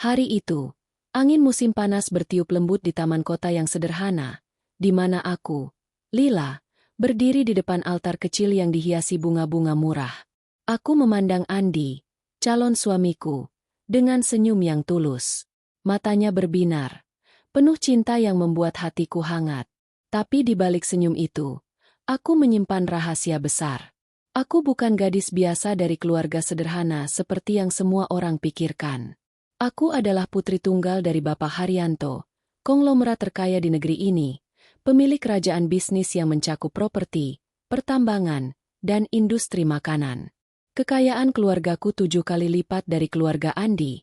Hari itu, angin musim panas bertiup lembut di taman kota yang sederhana, di mana aku, Lila, berdiri di depan altar kecil yang dihiasi bunga-bunga murah. Aku memandang Andi, calon suamiku, dengan senyum yang tulus. Matanya berbinar, penuh cinta yang membuat hatiku hangat. Tapi di balik senyum itu, aku menyimpan rahasia besar. Aku bukan gadis biasa dari keluarga sederhana seperti yang semua orang pikirkan. Aku adalah putri tunggal dari Bapak Haryanto, konglomerat terkaya di negeri ini, pemilik kerajaan bisnis yang mencakup properti, pertambangan, dan industri makanan. Kekayaan keluargaku 7 kali lipat dari keluarga Andi,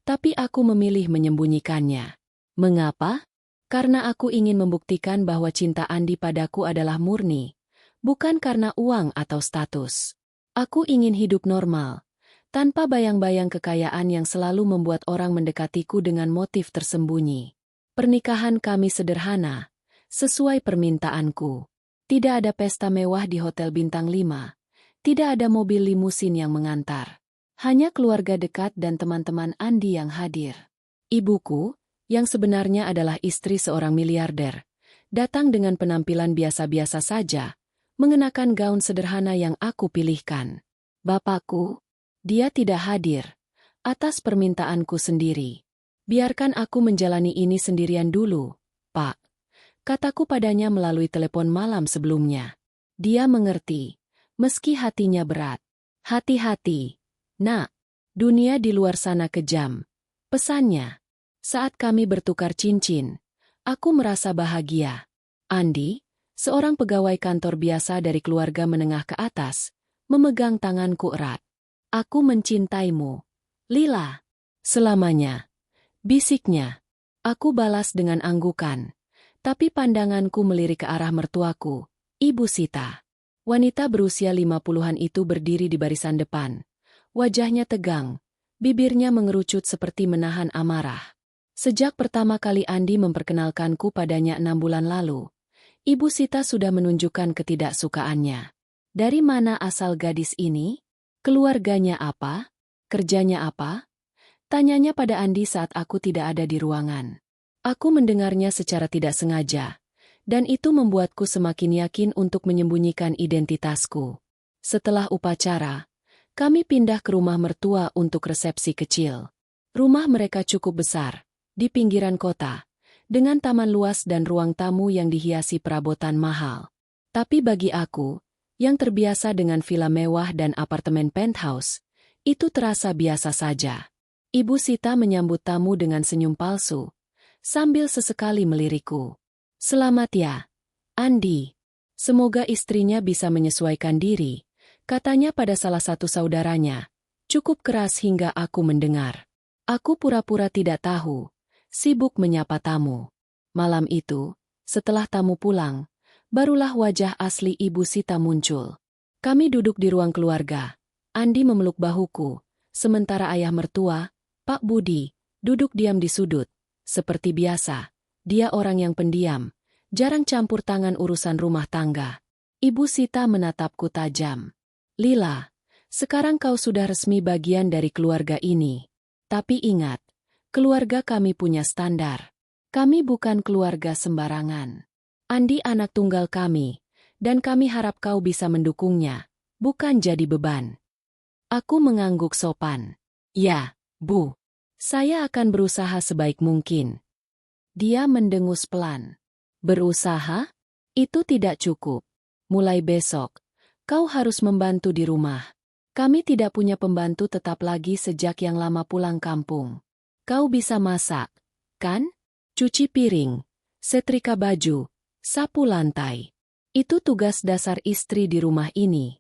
tapi aku memilih menyembunyikannya. Mengapa? Karena aku ingin membuktikan bahwa cinta Andi padaku adalah murni, bukan karena uang atau status. Aku ingin hidup normal, tanpa bayang-bayang kekayaan yang selalu membuat orang mendekatiku dengan motif tersembunyi. Pernikahan kami sederhana, sesuai permintaanku. Tidak ada pesta mewah di Hotel Bintang 5, tidak ada mobil limusin yang mengantar. Hanya keluarga dekat dan teman-teman Andi yang hadir. Ibuku, yang sebenarnya adalah istri seorang miliarder, datang dengan penampilan biasa-biasa saja, mengenakan gaun sederhana yang aku pilihkan. Bapakku, dia tidak hadir, atas permintaanku sendiri. Biarkan aku menjalani ini sendirian dulu, Pak. Kataku padanya melalui telepon malam sebelumnya. Dia mengerti, meski hatinya berat. Hati-hati, Nak. Dunia di luar sana kejam. Pesannya. Saat kami bertukar cincin, aku merasa bahagia. Andi, seorang pegawai kantor biasa dari keluarga menengah ke atas, memegang tanganku erat. Aku mencintaimu, Lila. Selamanya. Bisiknya. Aku balas dengan anggukan. Tapi pandanganku melirik ke arah mertuaku, Ibu Sita. Wanita berusia 50-an itu berdiri di barisan depan. Wajahnya tegang, bibirnya mengerucut seperti menahan amarah. Sejak pertama kali Andi memperkenalkanku padanya 6 bulan lalu, Ibu Sita sudah menunjukkan ketidaksukaannya. Dari mana asal gadis ini? Keluarganya apa? Kerjanya apa? Tanyanya pada Andi saat aku tidak ada di ruangan. Aku mendengarnya secara tidak sengaja, dan itu membuatku semakin yakin untuk menyembunyikan identitasku. Setelah upacara, kami pindah ke rumah mertua untuk resepsi kecil. Rumah mereka cukup besar, di pinggiran kota, dengan taman luas dan ruang tamu yang dihiasi perabotan mahal. Tapi bagi aku, yang terbiasa dengan villa mewah dan apartemen penthouse, itu terasa biasa saja. Ibu Sita menyambut tamu dengan senyum palsu, sambil sesekali melirikku. Selamat ya, Andi. Semoga istrinya bisa menyesuaikan diri, katanya pada salah satu saudaranya. Cukup keras hingga aku mendengar. Aku pura-pura tidak tahu, sibuk menyapa tamu. Malam itu, setelah tamu pulang, barulah wajah asli Ibu Sita muncul. Kami duduk di ruang keluarga. Andi memeluk bahuku, sementara ayah mertua, Pak Budi, duduk diam di sudut. Seperti biasa, dia orang yang pendiam, jarang campur tangan urusan rumah tangga. Ibu Sita menatapku tajam. Lila, sekarang kau sudah resmi bagian dari keluarga ini. Tapi ingat, keluarga kami punya standar. Kami bukan keluarga sembarangan. Andi anak tunggal kami, dan kami harap kau bisa mendukungnya, bukan jadi beban. Aku mengangguk sopan. Ya, Bu. Saya akan berusaha sebaik mungkin. Dia mendengus pelan. Berusaha? Itu tidak cukup. Mulai besok, kau harus membantu di rumah. Kami tidak punya pembantu tetap lagi sejak yang lama pulang kampung. Kau bisa masak, kan? Cuci piring, setrika baju, sapu lantai. Itu tugas dasar istri di rumah ini.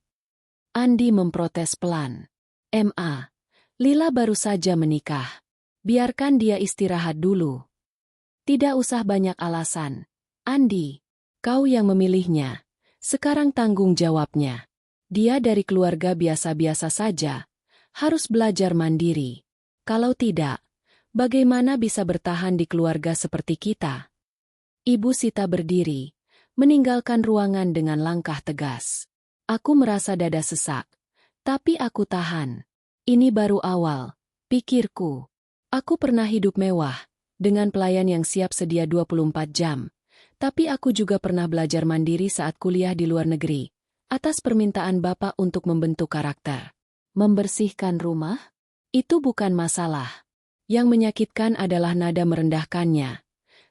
Andi memprotes pelan. Lila baru saja menikah. Biarkan dia istirahat dulu. Tidak usah banyak alasan. Andi, kau yang memilihnya. Sekarang tanggung jawabnya. Dia dari keluarga biasa-biasa saja. Harus belajar mandiri. Kalau tidak, bagaimana bisa bertahan di keluarga seperti kita? Ibu Sita berdiri, meninggalkan ruangan dengan langkah tegas. Aku merasa dada sesak. Tapi aku tahan. Ini baru awal, pikirku. Aku pernah hidup mewah, dengan pelayan yang siap sedia 24 jam. Tapi aku juga pernah belajar mandiri saat kuliah di luar negeri, atas permintaan bapak untuk membentuk karakter. Membersihkan rumah? Itu bukan masalah. Yang menyakitkan adalah nada merendahkannya.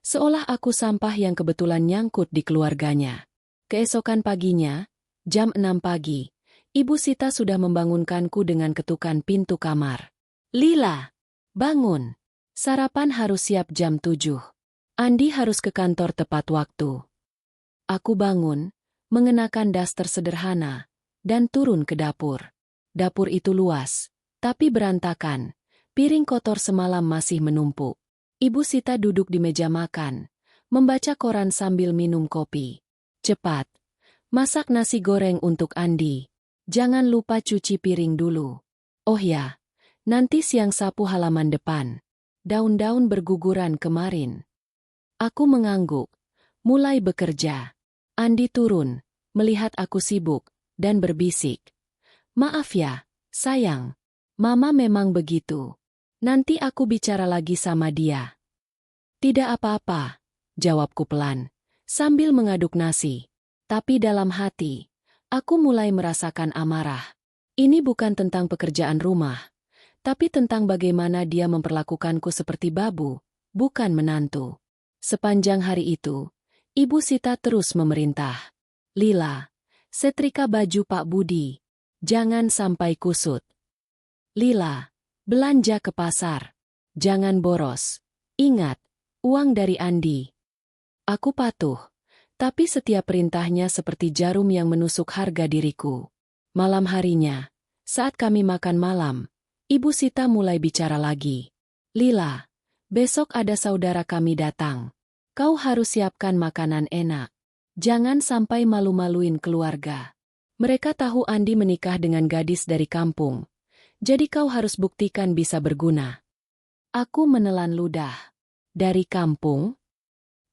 Seolah aku sampah yang kebetulan nyangkut di keluarganya. Keesokan paginya, jam 6 pagi, Ibu Sita sudah membangunkanku dengan ketukan pintu kamar. Lila, bangun. Sarapan harus siap jam 7. Andi harus ke kantor tepat waktu. Aku bangun, mengenakan daster sederhana, dan turun ke dapur. Dapur itu luas, tapi berantakan. Piring kotor semalam masih menumpuk. Ibu Sita duduk di meja makan, membaca koran sambil minum kopi. Cepat, masak nasi goreng untuk Andi. Jangan lupa cuci piring dulu. Oh ya, nanti siang sapu halaman depan. Daun-daun berguguran kemarin. Aku mengangguk, mulai bekerja. Andi turun, melihat aku sibuk, dan berbisik. Maaf ya, sayang. Mama memang begitu. Nanti aku bicara lagi sama dia. Tidak apa-apa, jawabku pelan, sambil mengaduk nasi. Tapi dalam hati, aku mulai merasakan amarah. Ini bukan tentang pekerjaan rumah, tapi tentang bagaimana dia memperlakukanku seperti babu, bukan menantu. Sepanjang hari itu, Ibu Sita terus memerintah. Lila, setrika baju Pak Budi. Jangan sampai kusut. Lila, belanja ke pasar. Jangan boros. Ingat, uang dari Andi. Aku patuh, tapi setiap perintahnya seperti jarum yang menusuk harga diriku. Malam harinya, saat kami makan malam, Ibu Sita mulai bicara lagi. Lila, besok ada saudara kami datang. Kau harus siapkan makanan enak. Jangan sampai malu-maluin keluarga. Mereka tahu Andi menikah dengan gadis dari kampung. Jadi kau harus buktikan bisa berguna. Aku menelan ludah. Dari kampung?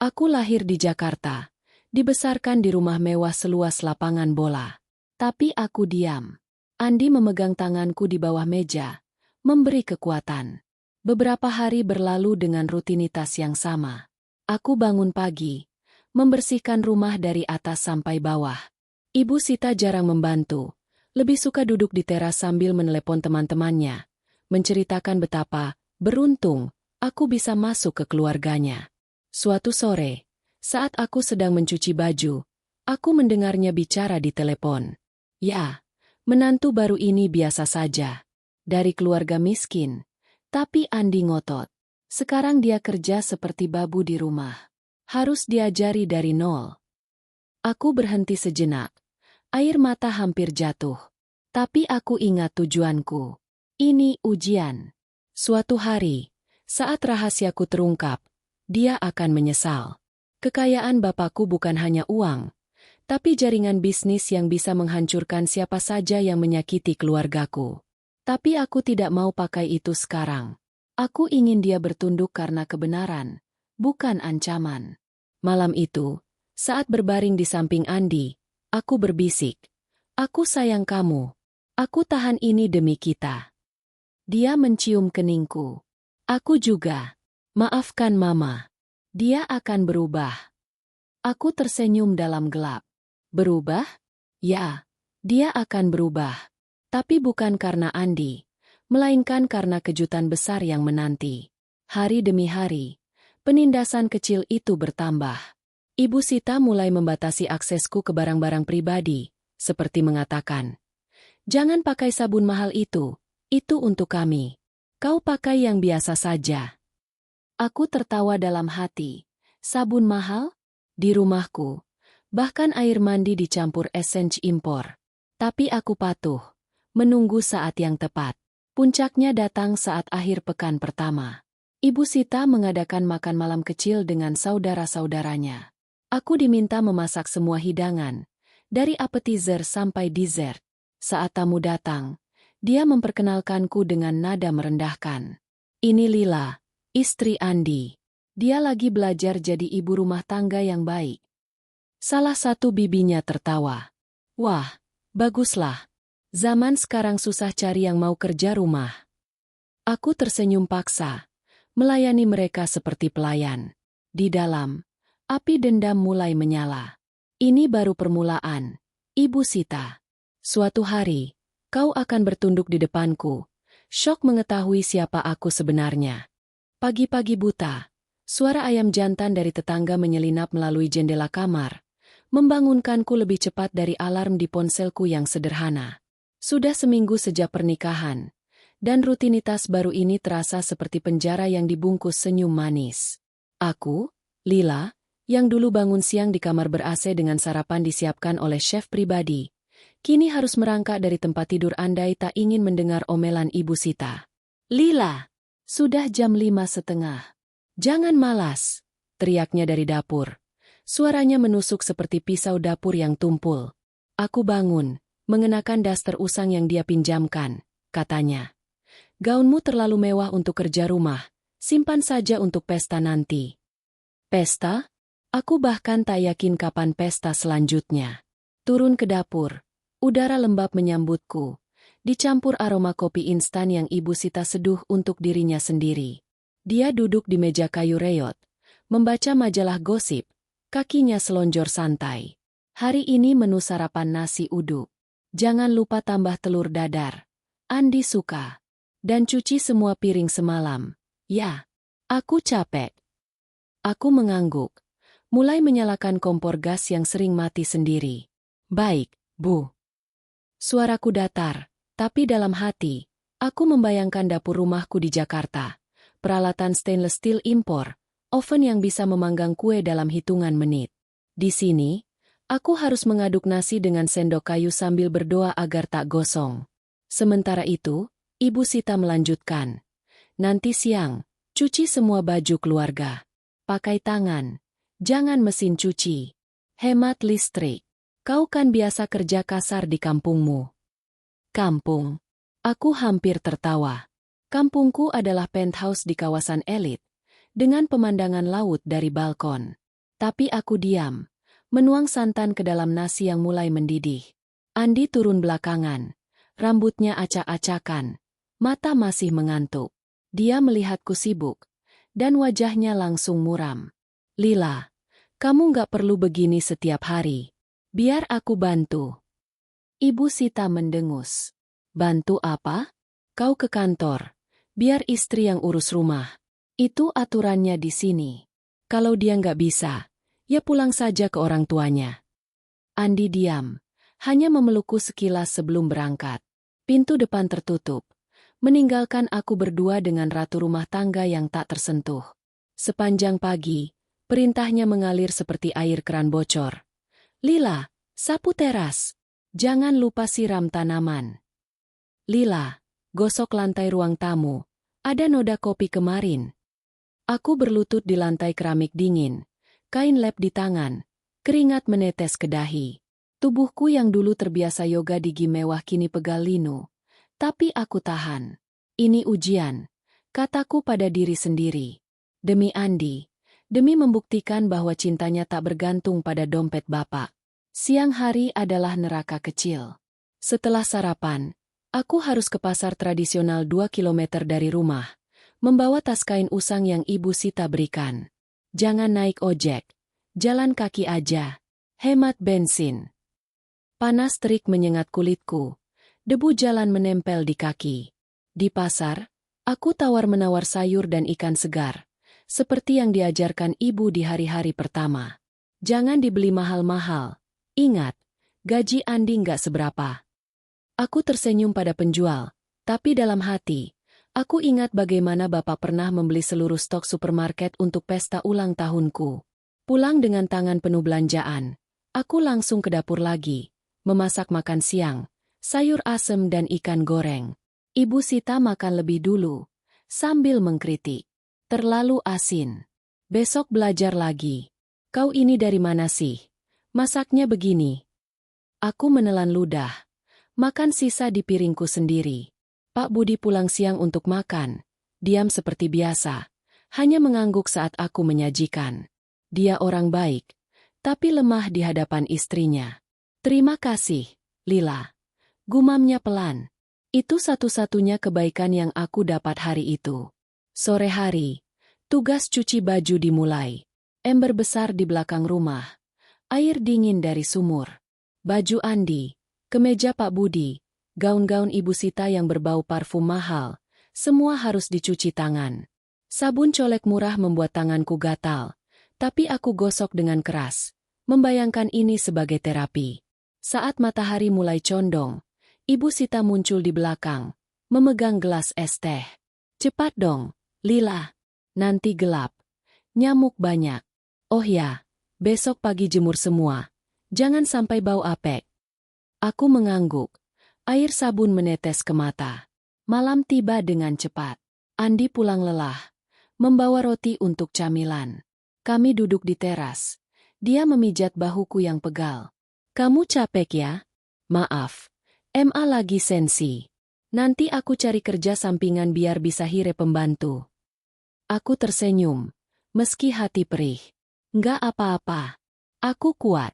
Aku lahir di Jakarta. Dibesarkan di rumah mewah seluas lapangan bola. Tapi aku diam. Andi memegang tanganku di bawah meja, memberi kekuatan. Beberapa hari berlalu dengan rutinitas yang sama. Aku bangun pagi, membersihkan rumah dari atas sampai bawah. Ibu Sita jarang membantu. Lebih suka duduk di teras sambil menelepon teman-temannya, menceritakan betapa beruntung aku bisa masuk ke keluarganya. Suatu sore, saat aku sedang mencuci baju, aku mendengarnya bicara di telepon. Ya, menantu baru ini biasa saja. Dari keluarga miskin, tapi Andi ngotot. Sekarang dia kerja seperti babu di rumah. Harus diajari dari nol. Aku berhenti sejenak. Air mata hampir jatuh. Tapi aku ingat tujuanku. Ini ujian. Suatu hari, saat rahasiaku terungkap, dia akan menyesal. Kekayaan bapakku bukan hanya uang, tapi jaringan bisnis yang bisa menghancurkan siapa saja yang menyakiti keluargaku. Tapi aku tidak mau pakai itu sekarang. Aku ingin dia bertunduk karena kebenaran, bukan ancaman. Malam itu, saat berbaring di samping Andi, aku berbisik. Aku sayang kamu. Aku tahan ini demi kita. Dia mencium keningku. Aku juga. Maafkan Mama. Dia akan berubah. Aku tersenyum dalam gelap. Berubah? Ya, dia akan berubah. Tapi bukan karena Andi, melainkan karena kejutan besar yang menanti. Hari demi hari, penindasan kecil itu bertambah. Ibu Sita mulai membatasi aksesku ke barang-barang pribadi, seperti mengatakan, "Jangan pakai sabun mahal itu untuk kami. Kau pakai yang biasa saja." Aku tertawa dalam hati. Sabun mahal? Di rumahku, bahkan air mandi dicampur esensi impor. Tapi aku patuh, menunggu saat yang tepat. Puncaknya datang saat akhir pekan pertama. Ibu Sita mengadakan makan malam kecil dengan saudara-saudaranya. Aku diminta memasak semua hidangan, dari appetizer sampai dessert. Saat tamu datang, dia memperkenalkanku dengan nada merendahkan. Ini Lila, istri Andi. Dia lagi belajar jadi ibu rumah tangga yang baik. Salah satu bibinya tertawa. Wah, baguslah. Zaman sekarang susah cari yang mau kerja rumah. Aku tersenyum paksa. melayani mereka seperti pelayan. Di dalam, api dendam mulai menyala. Ini baru permulaan, Ibu Sita. Suatu hari, kau akan bertunduk di depanku. Syok mengetahui siapa aku sebenarnya. Pagi-pagi buta, suara ayam jantan dari tetangga menyelinap melalui jendela kamar, membangunkanku lebih cepat dari alarm di ponselku yang sederhana. Sudah seminggu sejak pernikahan, dan rutinitas baru ini terasa seperti penjara yang dibungkus senyum manis. Aku, Lila, yang dulu bangun siang di kamar ber-AC dengan sarapan disiapkan oleh chef pribadi, kini harus merangkak dari tempat tidur andai tak ingin mendengar omelan Ibu Sita. "Lila, sudah jam 5:30. Jangan malas," teriaknya dari dapur. Suaranya menusuk seperti pisau dapur yang tumpul. Aku bangun, mengenakan daster usang yang dia pinjamkan, katanya. "Gaunmu terlalu mewah untuk kerja rumah, simpan saja untuk pesta nanti." Pesta? Aku bahkan tak yakin kapan pesta selanjutnya. Turun ke dapur, udara lembab menyambutku, dicampur aroma kopi instan yang Ibu Sita seduh untuk dirinya sendiri. Dia duduk di meja kayu reot, membaca majalah gosip, kakinya selonjor santai. "Hari ini menu sarapan nasi uduk. Jangan lupa tambah telur dadar. Andi suka. Dan cuci semua piring semalam." "Ya, aku capek." Aku mengangguk, mulai menyalakan kompor gas yang sering mati sendiri. "Baik, Bu." Suaraku datar, tapi dalam hati, aku membayangkan dapur rumahku di Jakarta. Peralatan stainless steel impor, oven yang bisa memanggang kue dalam hitungan menit. Di sini, aku harus mengaduk nasi dengan sendok kayu sambil berdoa agar tak gosong. Sementara itu, Ibu Sita melanjutkan. "Nanti siang, cuci semua baju keluarga. Pakai tangan, jangan mesin cuci. Hemat listrik. Kau kan biasa kerja kasar di kampungmu." Kampung. Aku hampir tertawa. Kampungku adalah penthouse di kawasan elit, dengan pemandangan laut dari balkon. Tapi aku diam, menuang santan ke dalam nasi yang mulai mendidih. Andi turun belakangan, rambutnya acak-acakan, mata masih mengantuk. Dia melihatku sibuk, dan wajahnya langsung muram. "Lila, kamu nggak perlu begini setiap hari. Biar aku bantu." Ibu Sita mendengus. "Bantu apa? Kau ke kantor. Biar istri yang urus rumah. Itu aturannya di sini. Kalau dia nggak bisa, ya pulang saja ke orang tuanya." Andi diam, hanya memelukku sekilas sebelum berangkat. Pintu depan tertutup, meninggalkan aku berdua dengan ratu rumah tangga yang tak tersentuh. Sepanjang pagi, perintahnya mengalir seperti air keran bocor. "Lila, sapu teras. Jangan lupa siram tanaman. Lila, gosok lantai ruang tamu. Ada noda kopi kemarin." Aku berlutut di lantai keramik dingin, kain lap di tangan, keringat menetes ke dahi. Tubuhku yang dulu terbiasa yoga di gym mewah kini pegal linu. Tapi aku tahan. Ini ujian, kataku pada diri sendiri. Demi Andi, demi membuktikan bahwa cintanya tak bergantung pada dompet bapak. Siang hari adalah neraka kecil. Setelah sarapan, aku harus ke pasar tradisional 2 kilometer dari rumah, membawa tas kain usang yang Ibu Sita berikan. "Jangan naik ojek, jalan kaki aja. Hemat bensin." Panas terik menyengat kulitku, debu jalan menempel di kaki. Di pasar, aku tawar-menawar sayur dan ikan segar, seperti yang diajarkan ibu di hari-hari pertama. Jangan dibeli mahal-mahal. Ingat, gaji Andi nggak seberapa. Aku tersenyum pada penjual, tapi dalam hati, aku ingat bagaimana bapak pernah membeli seluruh stok supermarket untuk pesta ulang tahunku. Pulang dengan tangan penuh belanjaan, aku langsung ke dapur lagi, memasak makan siang, sayur asem dan ikan goreng. Ibu Sita makan lebih dulu, sambil mengkritik. "Terlalu asin. Besok belajar lagi." "Kau ini dari mana sih? Masaknya begini." Aku menelan ludah. Makan sisa di piringku sendiri. Pak Budi pulang siang untuk makan. Diam seperti biasa. Hanya mengangguk saat aku menyajikan. Dia orang baik, tapi lemah di hadapan istrinya. "Terima kasih, Lila." Gumamnya pelan. Itu satu-satunya kebaikan yang aku dapat hari itu. Sore hari, Tugas cuci baju dimulai. Ember besar di belakang rumah. Air dingin dari sumur. Baju Andi, kemeja Pak Budi, gaun-gaun Ibu Sita yang berbau parfum mahal, semua harus dicuci tangan. Sabun colek murah membuat tanganku gatal, tapi aku gosok dengan keras, membayangkan ini sebagai terapi. Saat matahari mulai condong, Ibu Sita muncul di belakang, memegang gelas es teh. Cepat dong, Lila. Nanti gelap. Nyamuk banyak. Oh ya, besok pagi jemur semua. Jangan sampai bau apek. Aku mengangguk. Air sabun menetes ke mata. Malam tiba dengan cepat. Andi pulang lelah. Membawa roti untuk camilan. Kami duduk di teras. Dia memijat bahuku yang pegal. Kamu capek ya? Maaf. MA lagi sensi. Nanti aku cari kerja sampingan biar bisa hire pembantu. Aku tersenyum. Meski hati perih. Nggak apa-apa. Aku kuat.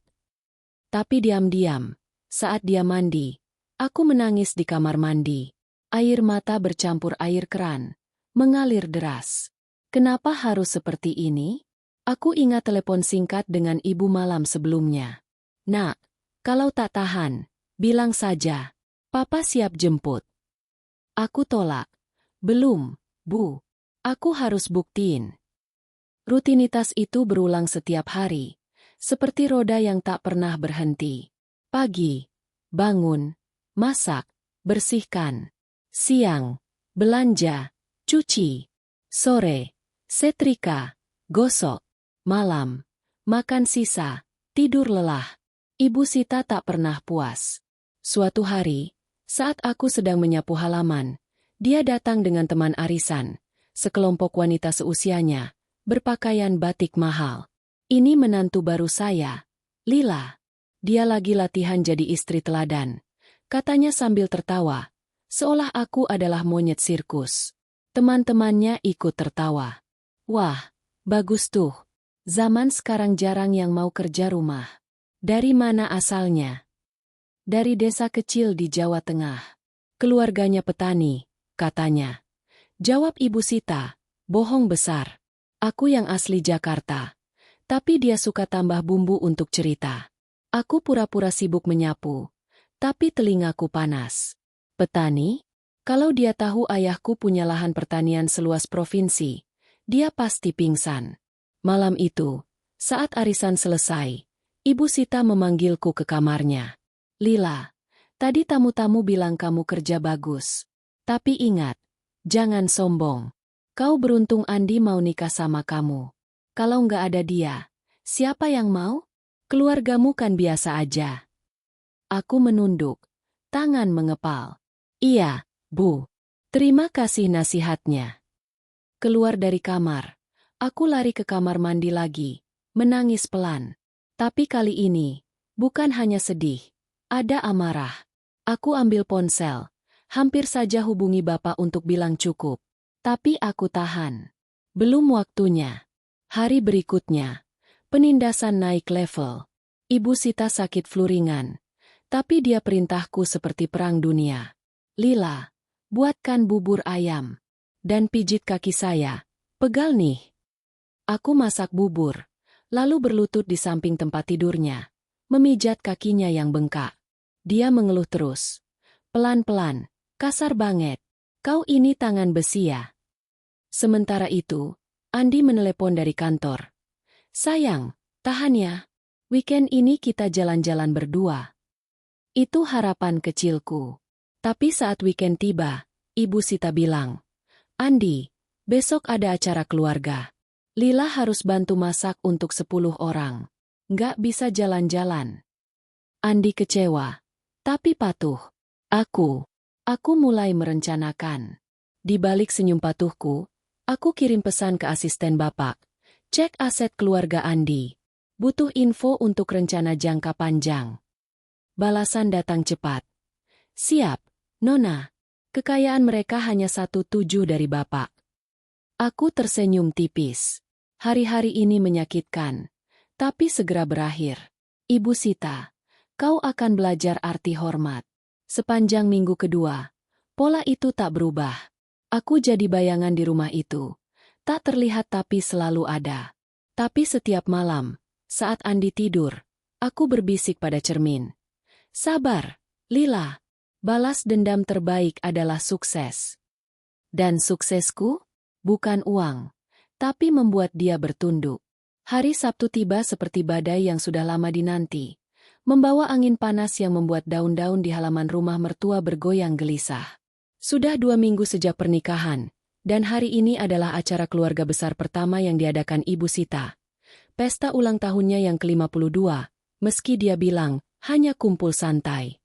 Tapi diam-diam, saat dia mandi, aku menangis di kamar mandi. Air mata bercampur air keran, mengalir deras. Kenapa harus seperti ini? Aku ingat telepon singkat dengan ibu malam sebelumnya. Nak, kalau tak tahan, bilang saja. Papa siap jemput. Aku tolak. Belum, Bu. Aku harus buktiin. Rutinitas itu berulang setiap hari, seperti roda yang tak pernah berhenti. Pagi, bangun, masak, bersihkan. Siang, belanja, cuci. Sore, setrika, gosok. Malam, makan sisa, tidur lelah. Ibu Sita tak pernah puas. Suatu hari, saat aku sedang menyapu halaman, dia datang dengan teman arisan, sekelompok wanita seusianya, berpakaian batik mahal. Ini menantu baru saya, Lila. Dia lagi latihan jadi istri teladan. Katanya sambil tertawa, seolah aku adalah monyet sirkus. Teman-temannya ikut tertawa. Wah, bagus tuh. Zaman sekarang jarang yang mau kerja rumah. Dari mana asalnya? Dari desa kecil di Jawa Tengah. Keluarganya petani, katanya. Jawab Ibu Sita, bohong besar. Aku yang asli Jakarta. Tapi dia suka tambah bumbu untuk cerita. Aku pura-pura sibuk menyapu. Tapi telingaku panas. Petani? Kalau dia tahu ayahku punya lahan pertanian seluas provinsi, dia pasti pingsan. Malam itu, saat arisan selesai, Ibu Sita memanggilku ke kamarnya. Lila, tadi tamu-tamu bilang kamu kerja bagus. Tapi ingat, jangan sombong. Kau beruntung Andi mau nikah sama kamu. Kalau nggak ada dia, siapa yang mau? Keluargamu kan biasa aja. Aku menunduk, tangan mengepal. Iya, Bu. Terima kasih nasihatnya. Keluar dari kamar, aku lari ke kamar mandi lagi, menangis pelan. Tapi kali ini, bukan hanya sedih, ada amarah. Aku ambil ponsel, hampir saja hubungi Bapak untuk bilang cukup. Tapi aku tahan. Belum waktunya. Hari berikutnya, penindasan naik level. Ibu Sita sakit flu ringan. Tapi dia perintahku seperti perang dunia. Lila, buatkan bubur ayam. Dan pijit kaki saya. Pegal nih. Aku masak bubur, lalu berlutut di samping tempat tidurnya, memijat kakinya yang bengkak. Dia mengeluh terus. Pelan-pelan, kasar banget. Kau ini tangan besi ya? Sementara itu, Andi menelepon dari kantor. Sayang, tahan ya. Weekend ini kita jalan-jalan berdua. Itu harapan kecilku. Tapi saat weekend tiba, Ibu Sita bilang, Andi, besok ada acara keluarga. Lila harus bantu masak untuk 10 orang. Nggak bisa jalan-jalan. Andi kecewa, tapi patuh. Aku mulai merencanakan. Di balik senyum patuhku, aku kirim pesan ke asisten Bapak. Cek aset keluarga Andi. Butuh info untuk rencana jangka panjang. Balasan datang cepat. Siap, Nona. Kekayaan mereka hanya 1/7 dari Bapak. Aku tersenyum tipis. Hari-hari ini menyakitkan, tapi segera berakhir. Ibu Sita, kau akan belajar arti hormat. Sepanjang minggu kedua, pola itu tak berubah. Aku jadi bayangan di rumah itu, Tak terlihat tapi selalu ada. Tapi setiap malam, saat Andi tidur, aku berbisik pada cermin. Sabar, Lila. Balas dendam terbaik adalah sukses. Dan suksesku? Bukan uang, tapi membuat dia bertunduk. Hari Sabtu tiba seperti badai yang sudah lama dinanti. Membawa angin panas yang membuat daun-daun di halaman rumah mertua bergoyang gelisah. Sudah 2 minggu sejak pernikahan. Dan hari ini adalah acara keluarga besar pertama yang diadakan Ibu Sita. Pesta ulang tahunnya yang ke-52, meski dia bilang, hanya kumpul santai.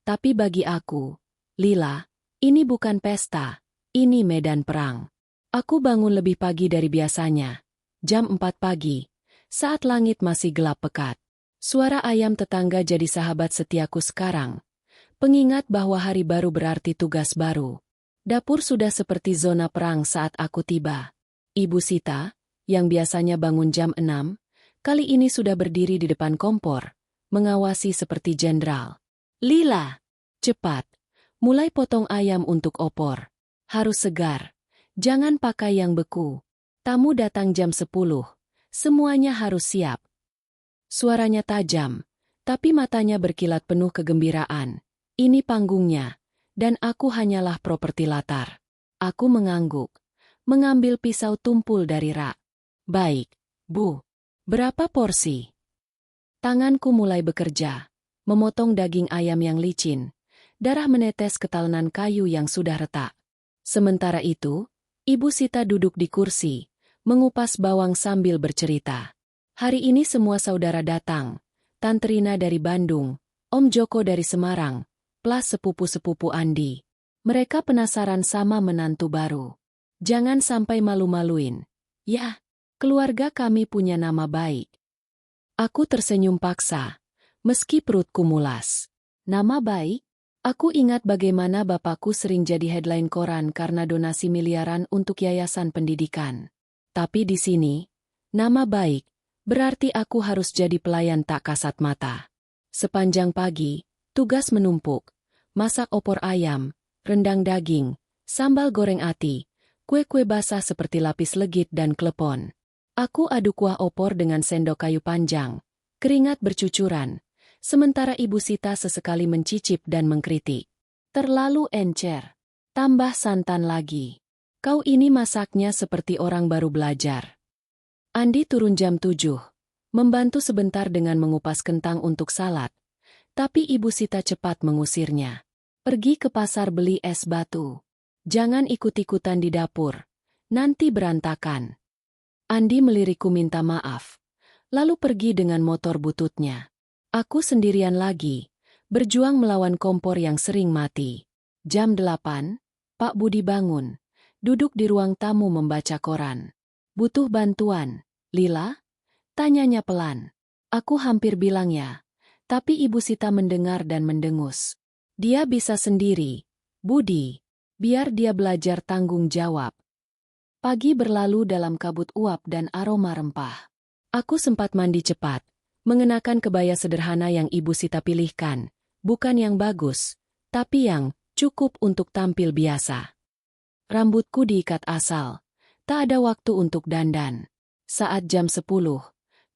Tapi bagi aku, Lila, ini bukan pesta, ini medan perang. Aku bangun lebih pagi dari biasanya, jam 4 pagi, saat langit masih gelap pekat. Suara ayam tetangga jadi sahabat setiaku sekarang. Pengingat bahwa hari baru berarti tugas baru. Dapur sudah seperti zona perang saat aku tiba. Ibu Sita, yang biasanya bangun jam 6, kali ini sudah berdiri di depan kompor, mengawasi seperti jenderal. Lila, cepat, mulai potong ayam untuk opor. Harus segar, jangan pakai yang beku. Tamu datang jam 10, semuanya harus siap. Suaranya tajam, tapi matanya berkilat penuh kegembiraan. Ini panggungnya. Dan aku hanyalah properti latar. Aku mengangguk, mengambil pisau tumpul dari rak. Baik, Bu. Berapa porsi? Tanganku mulai bekerja, memotong daging ayam yang licin. Darah menetes ke talenan kayu yang sudah retak. Sementara itu, Ibu Sita duduk di kursi, mengupas bawang sambil bercerita. Hari ini semua saudara datang. Tante Rina dari Bandung, Om Joko dari Semarang, plus sepupu-sepupu Andi. Mereka penasaran sama menantu baru. Jangan sampai malu-maluin. Ya, keluarga kami punya nama baik. Aku tersenyum paksa, meski perutku mulas. Nama baik? Aku ingat bagaimana bapakku sering jadi headline koran karena donasi miliaran untuk yayasan pendidikan. Tapi di sini, nama baik, berarti aku harus jadi pelayan tak kasat mata. Sepanjang pagi, tugas menumpuk, masak opor ayam, rendang daging, sambal goreng ati, kue-kue basah seperti lapis legit dan klepon. Aku aduk kuah opor dengan sendok kayu panjang, keringat bercucuran, sementara Ibu Sita sesekali mencicip dan mengkritik. Terlalu encer. Tambah santan lagi. Kau ini masaknya seperti orang baru belajar. Andi turun jam 7, membantu sebentar dengan mengupas kentang untuk salad. Tapi Ibu Sita cepat mengusirnya. Pergi ke pasar beli es batu. Jangan ikut-ikutan di dapur. Nanti berantakan. Andi melirikku minta maaf. Lalu pergi dengan motor bututnya. Aku sendirian lagi, berjuang melawan kompor yang sering mati. Jam 8, Pak Budi bangun. Duduk di ruang tamu membaca koran. Butuh bantuan, Lila? Tanyanya pelan. Aku hampir bilang ya. Tapi Ibu Sita mendengar dan mendengus. Dia bisa sendiri, Budi. Biar dia belajar tanggung jawab. Pagi berlalu dalam kabut uap dan aroma rempah. Aku sempat mandi cepat, mengenakan kebaya sederhana yang Ibu Sita pilihkan. Bukan yang bagus, tapi yang cukup untuk tampil biasa. Rambutku diikat asal. Tak ada waktu untuk dandan. Saat jam 10,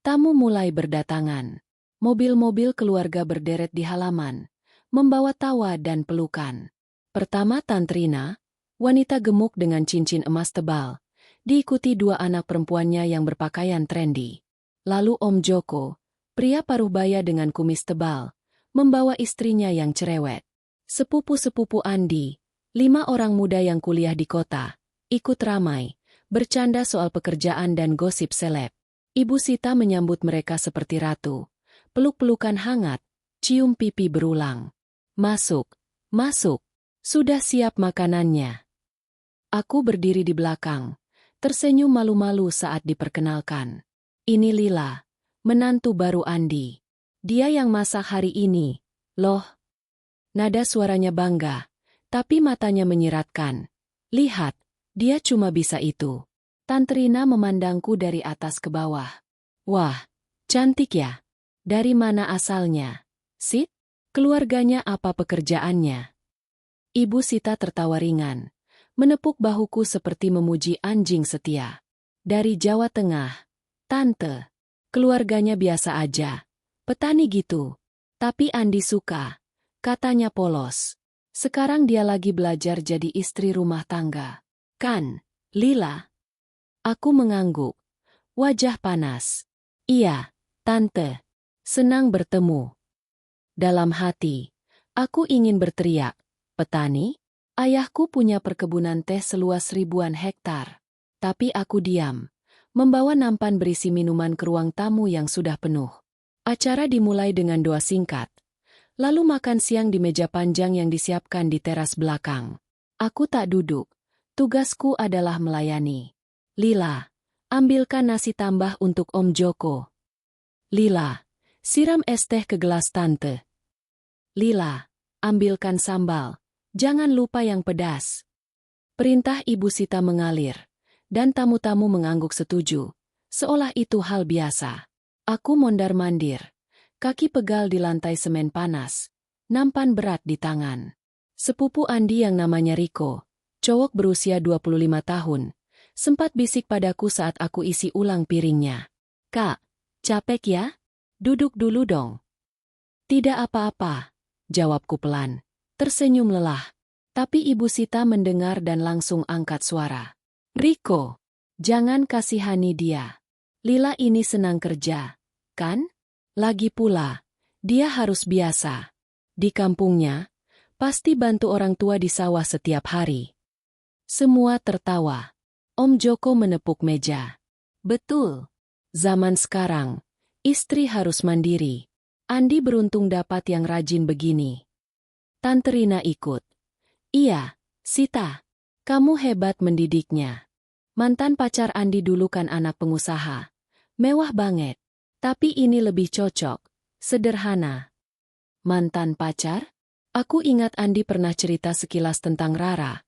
tamu mulai berdatangan. Mobil-mobil keluarga berderet di halaman, membawa tawa dan pelukan. Pertama Tante Rina, wanita gemuk dengan cincin emas tebal, diikuti 2 anak perempuannya yang berpakaian trendy. Lalu Om Joko, pria paruh baya dengan kumis tebal, membawa istrinya yang cerewet. Sepupu-sepupu Andi, 5 orang muda yang kuliah di kota, ikut ramai, bercanda soal pekerjaan dan gosip seleb. Ibu Sita menyambut mereka seperti ratu. Peluk-pelukan hangat, cium pipi berulang. Masuk, masuk, sudah siap makanannya. Aku berdiri di belakang, tersenyum malu-malu saat diperkenalkan. Ini Lila, menantu baru Andi. Dia yang masak hari ini, loh. Nada suaranya bangga, tapi matanya menyiratkan. Lihat, dia cuma bisa itu. Tante Rina memandangku dari atas ke bawah. Wah, cantik ya. Dari mana asalnya? Sit? Keluarganya apa pekerjaannya? Ibu Sita tertawa ringan. menepuk bahuku seperti memuji anjing setia. Dari Jawa Tengah. Tante. Keluarganya biasa aja. Petani gitu. Tapi Andi suka. Katanya polos. Sekarang dia lagi belajar jadi istri rumah tangga. Kan, Lila? Aku mengangguk. Wajah panas. Iya, Tante. Senang bertemu. Dalam hati, aku ingin berteriak. Petani? Ayahku punya perkebunan teh seluas ribuan hektar. Tapi aku diam. Membawa nampan berisi minuman ke ruang tamu yang sudah penuh. Acara dimulai dengan doa singkat. Lalu makan siang di meja panjang yang disiapkan di teras belakang. Aku tak duduk. Tugasku adalah melayani. Lila, ambilkan nasi tambah untuk Om Joko. Lila, siram es teh ke gelas Tante. Lila, ambilkan sambal. Jangan lupa yang pedas. Perintah Ibu Sita mengalir. Dan tamu-tamu mengangguk setuju. Seolah itu hal biasa. Aku mondar-mandir. Kaki pegal di lantai semen panas. Nampan berat di tangan. Sepupu Andi yang namanya Riko, cowok berusia 25 tahun, sempat bisik padaku saat aku isi ulang piringnya. Kak, capek ya? Duduk dulu dong. Tidak apa-apa, jawabku pelan. Tersenyum lelah. Tapi Ibu Sita mendengar dan langsung angkat suara. Riko, jangan kasihani dia. Lila ini senang kerja, kan? Lagi pula, dia harus biasa. Di kampungnya, pasti bantu orang tua di sawah setiap hari. Semua tertawa. Om Joko menepuk meja. Betul. Zaman sekarang, istri harus mandiri. Andi beruntung dapat yang rajin begini. Tante Rina ikut. Iya, Sita. Kamu hebat mendidiknya. Mantan pacar Andi dulu kan anak pengusaha. Mewah banget. Tapi ini lebih cocok, sederhana. Mantan pacar? Aku ingat Andi pernah cerita sekilas tentang Rara,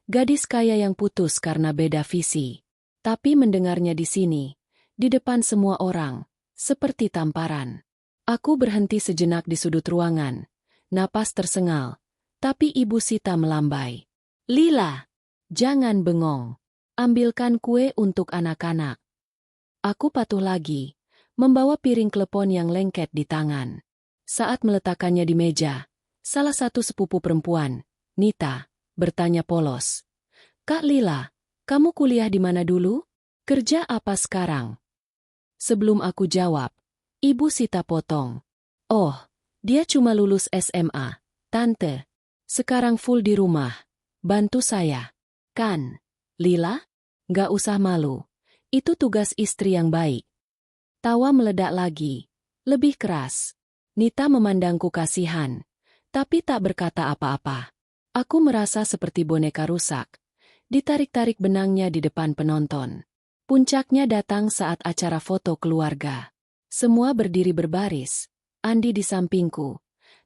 gadis kaya yang putus karena beda visi. Tapi mendengarnya di sini, di depan semua orang, seperti tamparan. Aku berhenti sejenak di sudut ruangan, napas tersengal, tapi Ibu Sita melambai. Lila, jangan bengong. Ambilkan kue untuk anak-anak. Aku patuh lagi. Membawa piring klepon yang lengket di tangan. Saat meletakkannya di meja, salah satu sepupu perempuan, Nita, bertanya polos. Kak Lila, kamu kuliah di mana dulu? Kerja apa sekarang? Sebelum aku jawab, Ibu Sita potong. Oh, dia cuma lulus SMA, Tante. Sekarang full di rumah. Bantu saya. Kan, Lila? Gak usah malu. Itu tugas istri yang baik. Tawa meledak lagi, lebih keras. Nita memandangku kasihan, tapi tak berkata apa-apa. Aku merasa seperti boneka rusak, ditarik-tarik benangnya di depan penonton. Puncaknya datang saat acara foto keluarga. Semua berdiri berbaris, Andi di sampingku.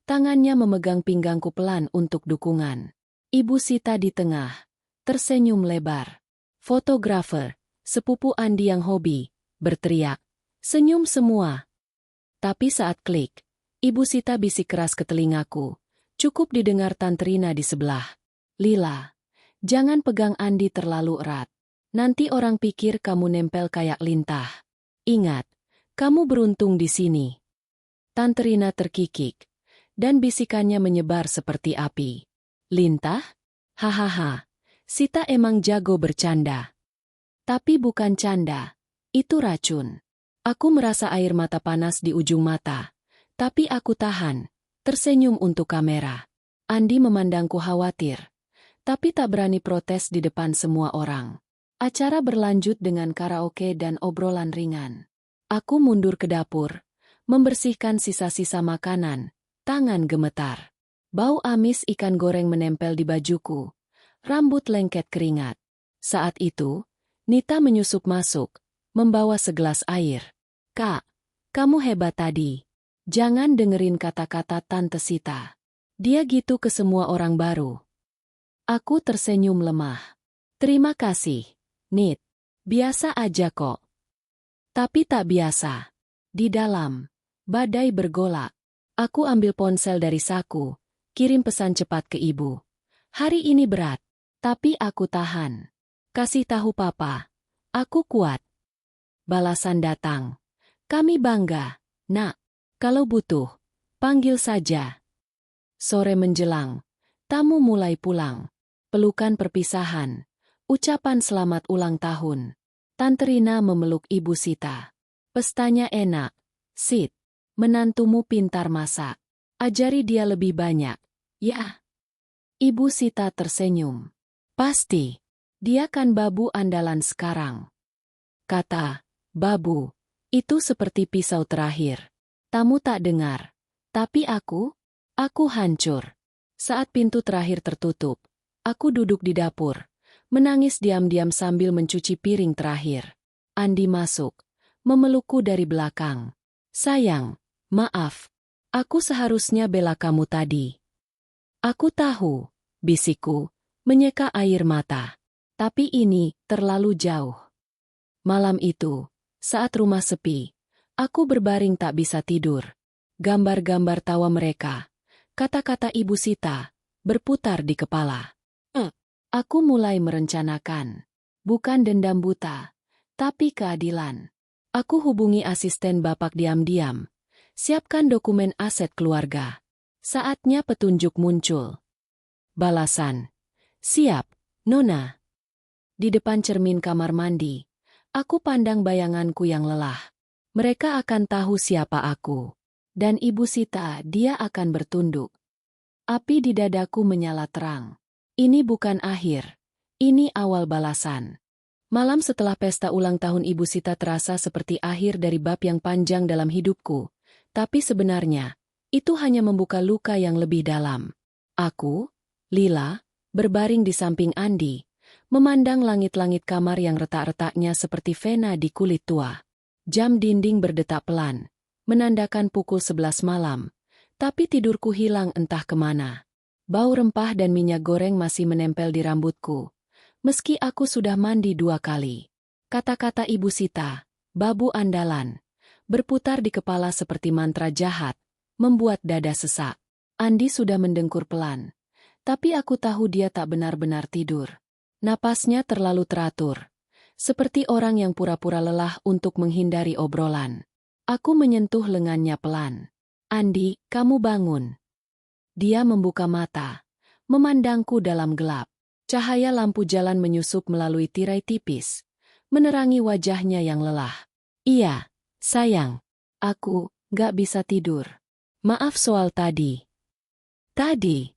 Tangannya memegang pinggangku pelan untuk dukungan. Ibu Sita di tengah, tersenyum lebar. Fotografer, sepupu Andi yang hobi, berteriak. Senyum semua. Tapi saat klik, Ibu Sita bisik keras ke telingaku. Cukup didengar Tante Rina di sebelah. Lila, jangan pegang Andi terlalu erat. Nanti orang pikir kamu nempel kayak lintah. Ingat, kamu beruntung di sini. Tante Rina terkikik, dan bisikannya menyebar seperti api. Lintah? Hahaha, Sita emang jago bercanda. Tapi bukan canda, itu racun. Aku merasa air mata panas di ujung mata, tapi aku tahan, tersenyum untuk kamera. Andi memandangku khawatir, tapi tak berani protes di depan semua orang. Acara berlanjut dengan karaoke dan obrolan ringan. Aku mundur ke dapur, membersihkan sisa-sisa makanan, tangan gemetar. Bau amis ikan goreng menempel di bajuku, rambut lengket keringat. Saat itu, Nita menyusup masuk, membawa segelas air. Kak, kamu hebat tadi. Jangan dengerin kata-kata Tante Sita. Dia gitu ke semua orang baru. Aku tersenyum lemah. Terima kasih, Nit. Biasa aja kok. Tapi tak biasa. Di dalam, badai bergolak. Aku ambil ponsel dari saku, kirim pesan cepat ke ibu. Hari ini berat. Tapi aku tahan. Kasih tahu papa. Aku kuat. Balasan datang. Kami bangga, nak. Kalau butuh, panggil saja. Sore menjelang. Tamu mulai pulang. Pelukan perpisahan. Ucapan selamat ulang tahun. Tante Rina memeluk Ibu Sita. Pestanya enak. Sit. Menantumu pintar masak. Ajari dia lebih banyak. Ya. Ibu Sita tersenyum. Pasti. Dia kan babu andalan sekarang. Kata, babu. Itu seperti pisau terakhir. Tamu tak dengar. Tapi aku hancur. Saat pintu terakhir tertutup, aku duduk di dapur. Menangis diam-diam sambil mencuci piring terakhir. Andi masuk, memelukku dari belakang. Sayang, maaf. Aku seharusnya bela kamu tadi. Aku tahu, bisikku, menyeka air mata. Tapi ini terlalu jauh. Malam itu, saat rumah sepi, aku berbaring tak bisa tidur. Gambar-gambar tawa mereka, kata-kata Ibu Sita, berputar di kepala. Aku mulai merencanakan, bukan dendam buta, tapi keadilan. Aku hubungi asisten bapak diam-diam. Siapkan dokumen aset keluarga. Saatnya petunjuk muncul. Balasan. Siap, Nona. Di depan cermin kamar mandi, aku pandang bayanganku yang lelah. Mereka akan tahu siapa aku. Dan Ibu Sita, dia akan bertunduk. Api di dadaku menyala terang. Ini bukan akhir. Ini awal balasan. Malam setelah pesta ulang tahun Ibu Sita terasa seperti akhir dari bab yang panjang dalam hidupku. Tapi sebenarnya, itu hanya membuka luka yang lebih dalam. Aku, Lila, berbaring di samping Andi, memandang langit-langit kamar yang retak-retaknya seperti vena di kulit tua. Jam dinding berdetak pelan, menandakan pukul 11 malam. Tapi tidurku hilang entah kemana. Bau rempah dan minyak goreng masih menempel di rambutku. Meski aku sudah mandi 2 kali. Kata-kata Ibu Sita, babu andalan, berputar di kepala seperti mantra jahat, membuat dada sesak. Andi sudah mendengkur pelan. Tapi aku tahu dia tak benar-benar tidur. Napasnya terlalu teratur. Seperti orang yang pura-pura lelah untuk menghindari obrolan. Aku menyentuh lengannya pelan. Andi, kamu bangun. Dia membuka mata, memandangku dalam gelap. Cahaya lampu jalan menyusup melalui tirai tipis, menerangi wajahnya yang lelah. Iya, sayang. Aku gak bisa tidur. Maaf soal tadi. Tadi.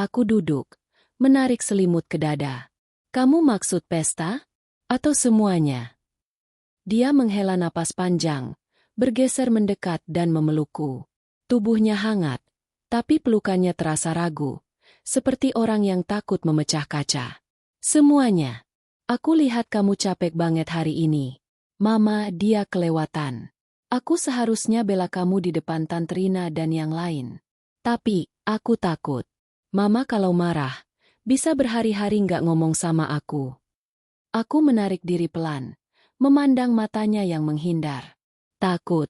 Aku duduk, menarik selimut ke dada. Kamu maksud pesta? Atau semuanya? Dia menghela napas panjang, bergeser mendekat dan memelukku. Tubuhnya hangat. Tapi pelukannya terasa ragu, seperti orang yang takut memecah kaca. Semuanya. Aku lihat kamu capek banget hari ini. Mama, dia kelewatan. Aku seharusnya bela kamu di depan Tante Rina dan yang lain. Tapi, aku takut. Mama kalau marah, bisa berhari-hari nggak ngomong sama aku. Aku menarik diri pelan, memandang matanya yang menghindar. Takut.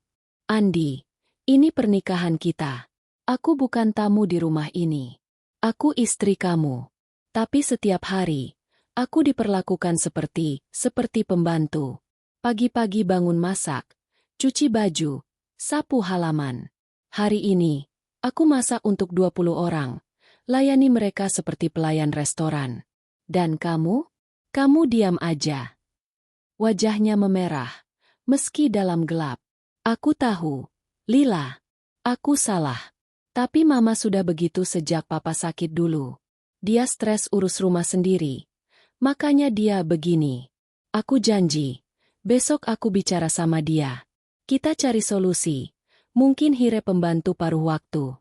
Andi, ini pernikahan kita. Aku bukan tamu di rumah ini. Aku istri kamu. Tapi setiap hari, aku diperlakukan seperti pembantu. Pagi-pagi bangun masak, cuci baju, sapu halaman. Hari ini, aku masak untuk 20 orang. Layani mereka seperti pelayan restoran. Dan kamu? Kamu diam aja. Wajahnya memerah, meski dalam gelap. Aku tahu, Lila, aku salah. Tapi Mama sudah begitu sejak Papa sakit dulu. Dia stres urus rumah sendiri. Makanya dia begini. Aku janji, besok aku bicara sama dia. Kita cari solusi. Mungkin Hire pembantu paruh waktu.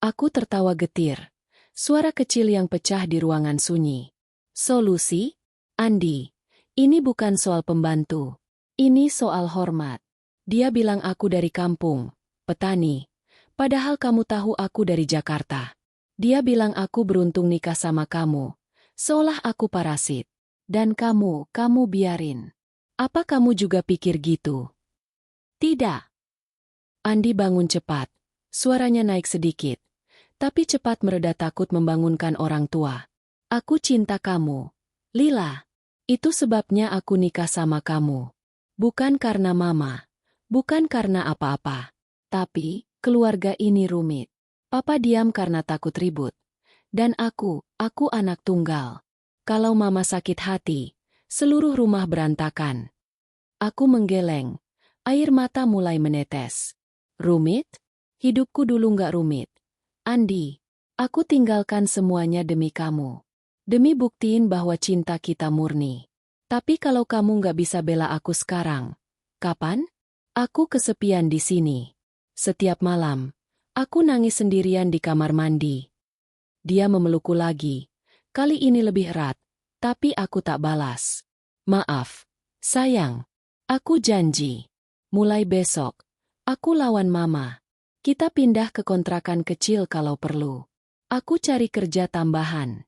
Aku tertawa getir. Suara kecil yang pecah di ruangan sunyi. Solusi? Andi, ini bukan soal pembantu. Ini soal hormat. Dia bilang aku dari kampung, petani. Padahal kamu tahu aku dari Jakarta. Dia bilang aku beruntung nikah sama kamu. Seolah aku parasit. Dan kamu biarin. Apa kamu juga pikir gitu? Tidak. Andi bangun cepat. Suaranya naik sedikit. Tapi cepat mereda takut membangunkan orang tua. Aku cinta kamu, Lila. Itu sebabnya aku nikah sama kamu. Bukan karena mama, bukan karena apa-apa. Tapi, keluarga ini rumit. Papa diam karena takut ribut. Dan aku anak tunggal. Kalau mama sakit hati, seluruh rumah berantakan. Aku menggeleng. Air mata mulai menetes. Rumit? Hidupku dulu nggak rumit. Andi, aku tinggalkan semuanya demi kamu. Demi buktiin bahwa cinta kita murni. Tapi kalau kamu nggak bisa bela aku sekarang, kapan? Aku kesepian di sini. Setiap malam, aku nangis sendirian di kamar mandi. Dia memelukku lagi. Kali ini lebih erat, tapi aku tak balas. Maaf, sayang. Aku janji. Mulai besok, aku lawan mama. Kita pindah ke kontrakan kecil kalau perlu. Aku cari kerja tambahan.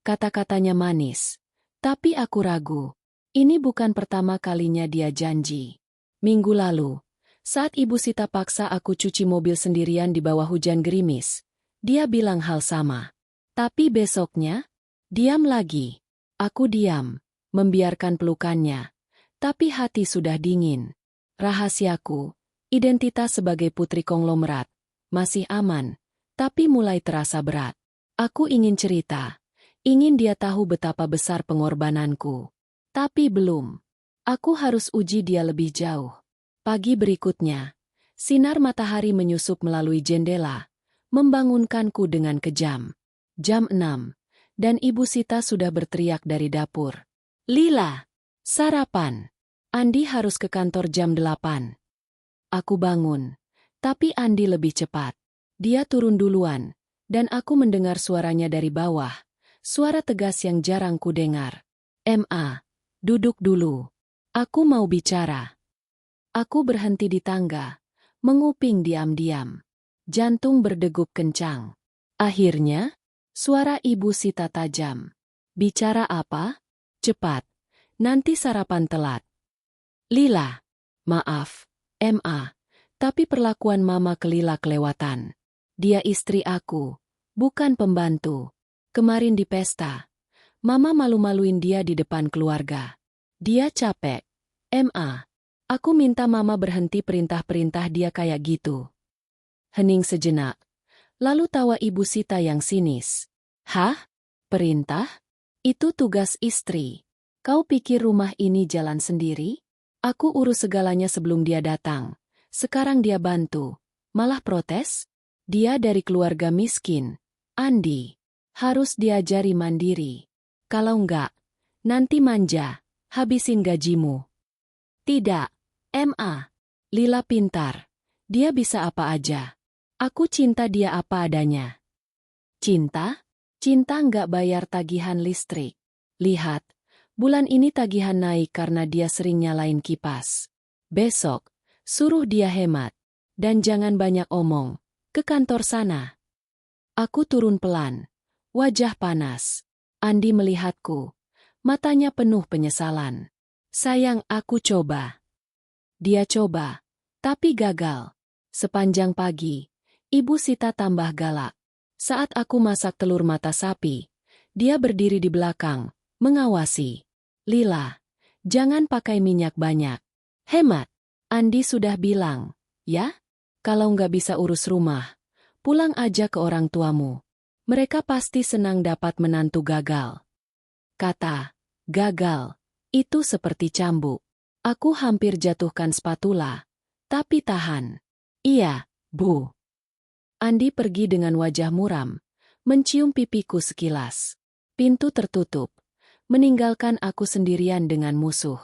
Kata-katanya manis. Tapi aku ragu. Ini bukan pertama kalinya dia janji. Minggu lalu, saat Ibu Sita paksa aku cuci mobil sendirian di bawah hujan gerimis, dia bilang hal sama. Tapi besoknya, diam lagi. Aku diam, membiarkan pelukannya. Tapi hati sudah dingin. Rahasiaku, identitas sebagai putri konglomerat, masih aman, tapi mulai terasa berat. Aku ingin cerita. Ingin dia tahu betapa besar pengorbananku. Tapi belum. Aku harus uji dia lebih jauh. Pagi berikutnya, sinar matahari menyusup melalui jendela, membangunkanku dengan kejam. Jam 6, dan Ibu Sita sudah berteriak dari dapur. Lila, sarapan. Andi harus ke kantor jam 8. Aku bangun, tapi Andi lebih cepat. Dia turun duluan, dan aku mendengar suaranya dari bawah. Suara tegas yang jarang ku dengar. "Ma, duduk dulu. Aku mau bicara." Aku berhenti di tangga, menguping diam-diam. Jantung berdegup kencang. Akhirnya, suara Ibu Sita tajam. "Bicara apa? Cepat. Nanti sarapan telat." "Lila, maaf, Ma, tapi perlakuan Mama ke Lila kelewatan. Dia istri aku, bukan pembantu. Kemarin di pesta, Mama malu-maluin dia di depan keluarga. Dia capek. Ma, aku minta Mama berhenti perintah-perintah dia kayak gitu." Hening sejenak, lalu tawa Ibu Sita yang sinis. "Hah? Perintah? Itu tugas istri. Kau pikir rumah ini jalan sendiri? Aku urus segalanya sebelum dia datang. Sekarang dia bantu. Malah protes? Dia dari keluarga miskin. Andi. Harus diajari mandiri. Kalau enggak, nanti manja, habisin gajimu." "Tidak, Ma. Lila pintar. Dia bisa apa aja. Aku cinta dia apa adanya." "Cinta? Cinta enggak bayar tagihan listrik. Lihat, bulan ini tagihan naik karena dia sering nyalain kipas. Besok, suruh dia hemat. Dan jangan banyak omong. Ke kantor sana." Aku turun pelan. Wajah panas. Andi melihatku. Matanya penuh penyesalan. "Sayang, aku coba." Dia coba, tapi gagal. Sepanjang pagi, Ibu Sita tambah galak. Saat aku masak telur mata sapi, dia berdiri di belakang, mengawasi. "Lila, jangan pakai minyak banyak. Hemat." "Andi sudah bilang, ya? Kalau nggak bisa urus rumah, pulang aja ke orang tuamu. Mereka pasti senang dapat menantu gagal." Kata gagal itu seperti cambuk. Aku hampir jatuhkan spatula, tapi tahan. "Iya, Bu." Andi pergi dengan wajah muram, mencium pipiku sekilas. Pintu tertutup, meninggalkan aku sendirian dengan musuh.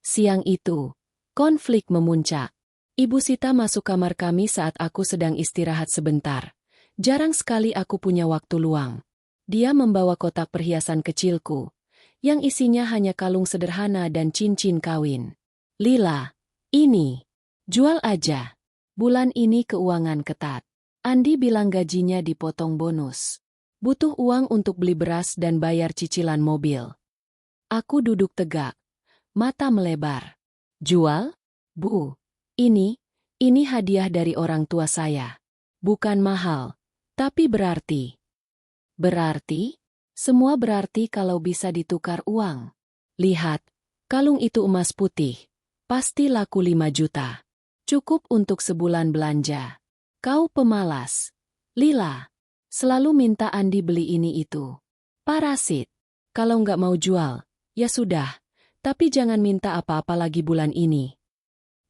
Siang itu, konflik memuncak. Ibu Sita masuk kamar kami saat aku sedang istirahat sebentar. Jarang sekali aku punya waktu luang. Dia membawa kotak perhiasan kecilku, yang isinya hanya kalung sederhana dan cincin kawin. "Lila, ini. Jual aja. Bulan ini keuangan ketat. Andi bilang gajinya dipotong bonus. Butuh uang untuk beli beras dan bayar cicilan mobil." Aku duduk tegak, mata melebar. "Jual? Bu, ini hadiah dari orang tua saya. Bukan mahal, tapi berarti." "Berarti?" Semua berarti kalau bisa ditukar uang. Lihat, kalung itu emas putih. Pasti laku 5 juta. Cukup untuk sebulan belanja. Kau pemalas. Lila. Selalu minta Andi beli ini itu. Parasit. Kalau nggak mau jual, ya sudah. Tapi jangan minta apa-apa lagi bulan ini.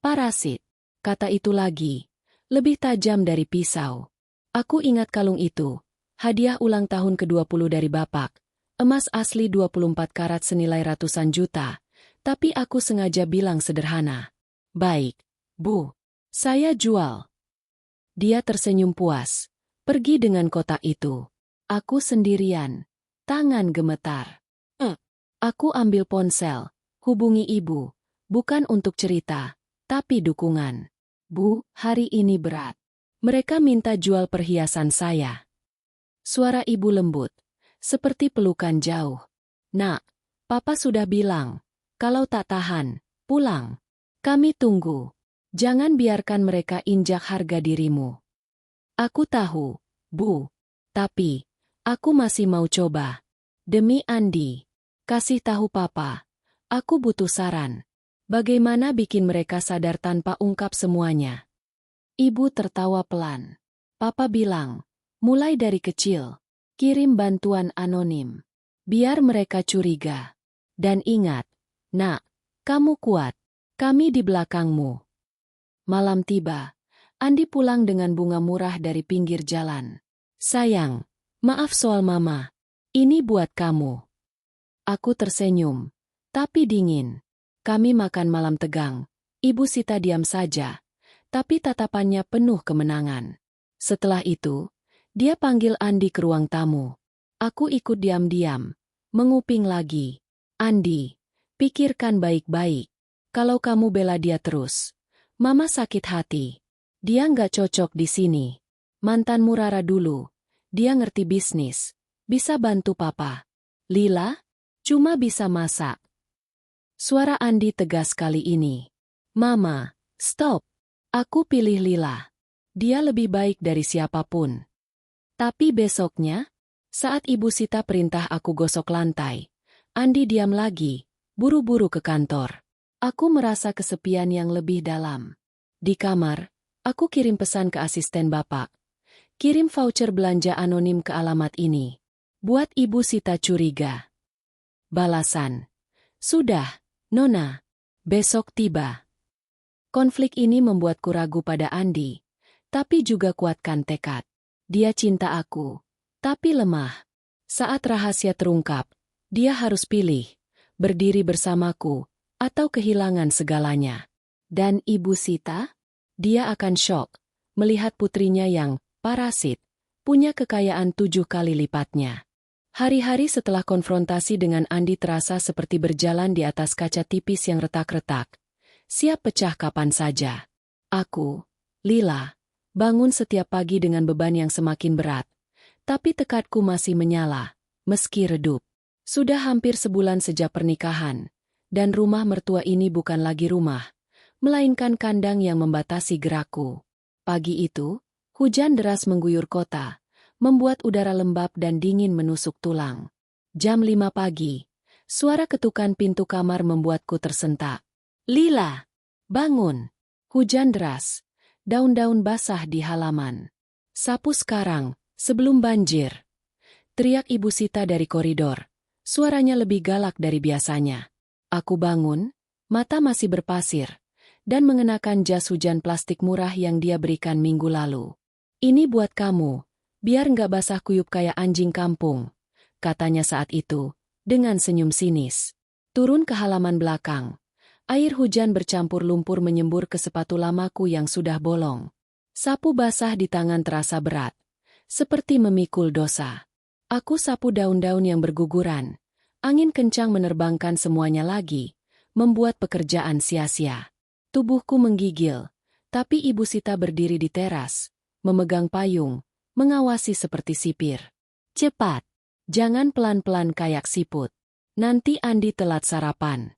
Parasit. Kata itu lagi. Lebih tajam dari pisau. Aku ingat kalung itu. Hadiah ulang tahun ke-20 dari Bapak. Emas asli 24 karat senilai ratusan juta. Tapi aku sengaja bilang sederhana. Baik, Bu. Saya jual. Dia tersenyum puas. Pergi dengan kotak itu. Aku sendirian. Tangan gemetar. Aku ambil ponsel. Hubungi ibu. Bukan untuk cerita, tapi dukungan. Bu, hari ini berat. Mereka minta jual perhiasan saya. Suara ibu lembut. Seperti pelukan jauh. Nak, Papa sudah bilang. Kalau tak tahan, pulang. Kami tunggu. Jangan biarkan mereka injak harga dirimu. Aku tahu, Bu. Tapi, aku masih mau coba. Demi Andi. Kasih tahu Papa. Aku butuh saran. Bagaimana bikin mereka sadar tanpa ungkap semuanya? Ibu tertawa pelan. Papa bilang, mulai dari kecil. Kirim bantuan anonim. Biar mereka curiga. Dan ingat, Nak, kamu kuat. Kami di belakangmu. Malam tiba. Andi pulang dengan bunga murah dari pinggir jalan. Sayang, maaf soal Mama. Ini buat kamu. Aku tersenyum. Tapi dingin. Kami makan malam tegang. Ibu Sita diam saja. Tapi tatapannya penuh kemenangan. Setelah itu, dia panggil Andi ke ruang tamu. Aku ikut diam-diam. Menguping lagi. Andi, pikirkan baik-baik. Kalau kamu bela dia terus. Mama sakit hati. Dia nggak cocok di sini. Mantanmu Rara dulu. Dia ngerti bisnis. Bisa bantu Papa. Lila, cuma bisa masak. Suara Andi tegas kali ini. Mama, stop. Aku pilih Lila. Dia lebih baik dari siapapun. Tapi besoknya, saat Ibu Sita perintah aku gosok lantai, Andi diam lagi, buru-buru ke kantor. Aku merasa kesepian yang lebih dalam. Di kamar, aku kirim pesan ke asisten Bapak. Kirim voucher belanja anonim ke alamat ini. Buat Ibu Sita curiga. Balasan. Sudah, Nona. Besok tiba. Konflik ini membuatku ragu pada Andi, tapi juga kuatkan tekad. Dia cinta aku, tapi lemah. Saat rahasia terungkap, dia harus pilih, berdiri bersamaku, atau kehilangan segalanya. Dan Ibu Sita? Dia akan syok, melihat putrinya yang, parasit, punya kekayaan 7 kali lipatnya. Hari-hari setelah konfrontasi dengan Andi terasa seperti berjalan di atas kaca tipis yang retak-retak. Siap pecah kapan saja. Aku, Lila, bangun setiap pagi dengan beban yang semakin berat. Tapi tekadku masih menyala, meski redup. Sudah hampir sebulan sejak pernikahan, dan rumah mertua ini bukan lagi rumah, melainkan kandang yang membatasi gerakku. Pagi itu, hujan deras mengguyur kota, membuat udara lembab dan dingin menusuk tulang. Jam 5 pagi, suara ketukan pintu kamar membuatku tersentak. Lila, bangun. Hujan deras, daun-daun basah di halaman. Sapu sekarang, sebelum banjir. Teriak Ibu Sita dari koridor. Suaranya lebih galak dari biasanya. Aku bangun, mata masih berpasir, dan mengenakan jas hujan plastik murah yang dia berikan minggu lalu. Ini buat kamu, biar nggak basah kuyup kayak anjing kampung, katanya saat itu, dengan senyum sinis. Turun ke halaman belakang. Air hujan bercampur lumpur menyembur ke sepatu lamaku yang sudah bolong. Sapu basah di tangan terasa berat, seperti memikul dosa. Aku sapu daun-daun yang berguguran. Angin kencang menerbangkan semuanya lagi, membuat pekerjaan sia-sia. Tubuhku menggigil, tapi Ibu Sita berdiri di teras, memegang payung, mengawasi seperti sipir. Cepat, jangan pelan-pelan kayak siput. Nanti Andi telat sarapan.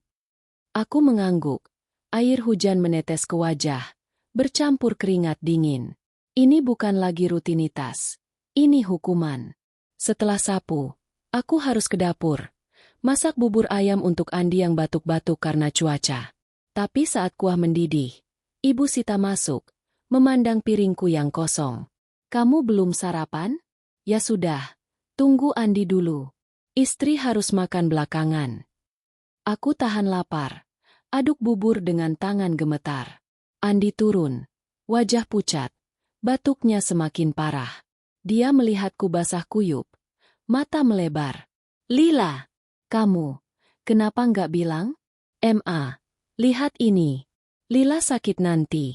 Aku mengangguk, air hujan menetes ke wajah, bercampur keringat dingin. Ini bukan lagi rutinitas, ini hukuman. Setelah sapu, Aku harus ke dapur. Masak bubur ayam untuk Andi yang batuk-batuk karena cuaca. Tapi saat kuah mendidih, Ibu Sita masuk, memandang piringku yang kosong. Kamu belum sarapan? Ya sudah, tunggu Andi dulu. Istri harus makan belakangan. Aku tahan lapar. Aduk bubur dengan tangan gemetar. Andi turun. Wajah pucat. Batuknya semakin parah. Dia melihatku basah kuyup. Mata melebar. Lila, kamu, kenapa nggak bilang? Ma, lihat ini. Lila sakit nanti.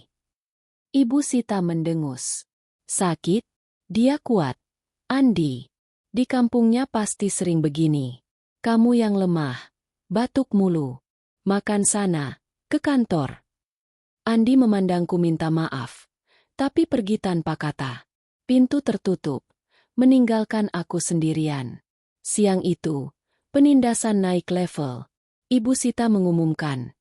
Ibu Sita mendengus. Sakit? Dia kuat. Andi, di kampungnya pasti sering begini. Kamu yang lemah, batuk mulu. Makan sana, ke kantor. Andi memandangku minta maaf. Tapi pergi tanpa kata. Pintu tertutup, meninggalkan aku sendirian. Siang itu, penindasan naik level. Ibu Sita mengumumkan.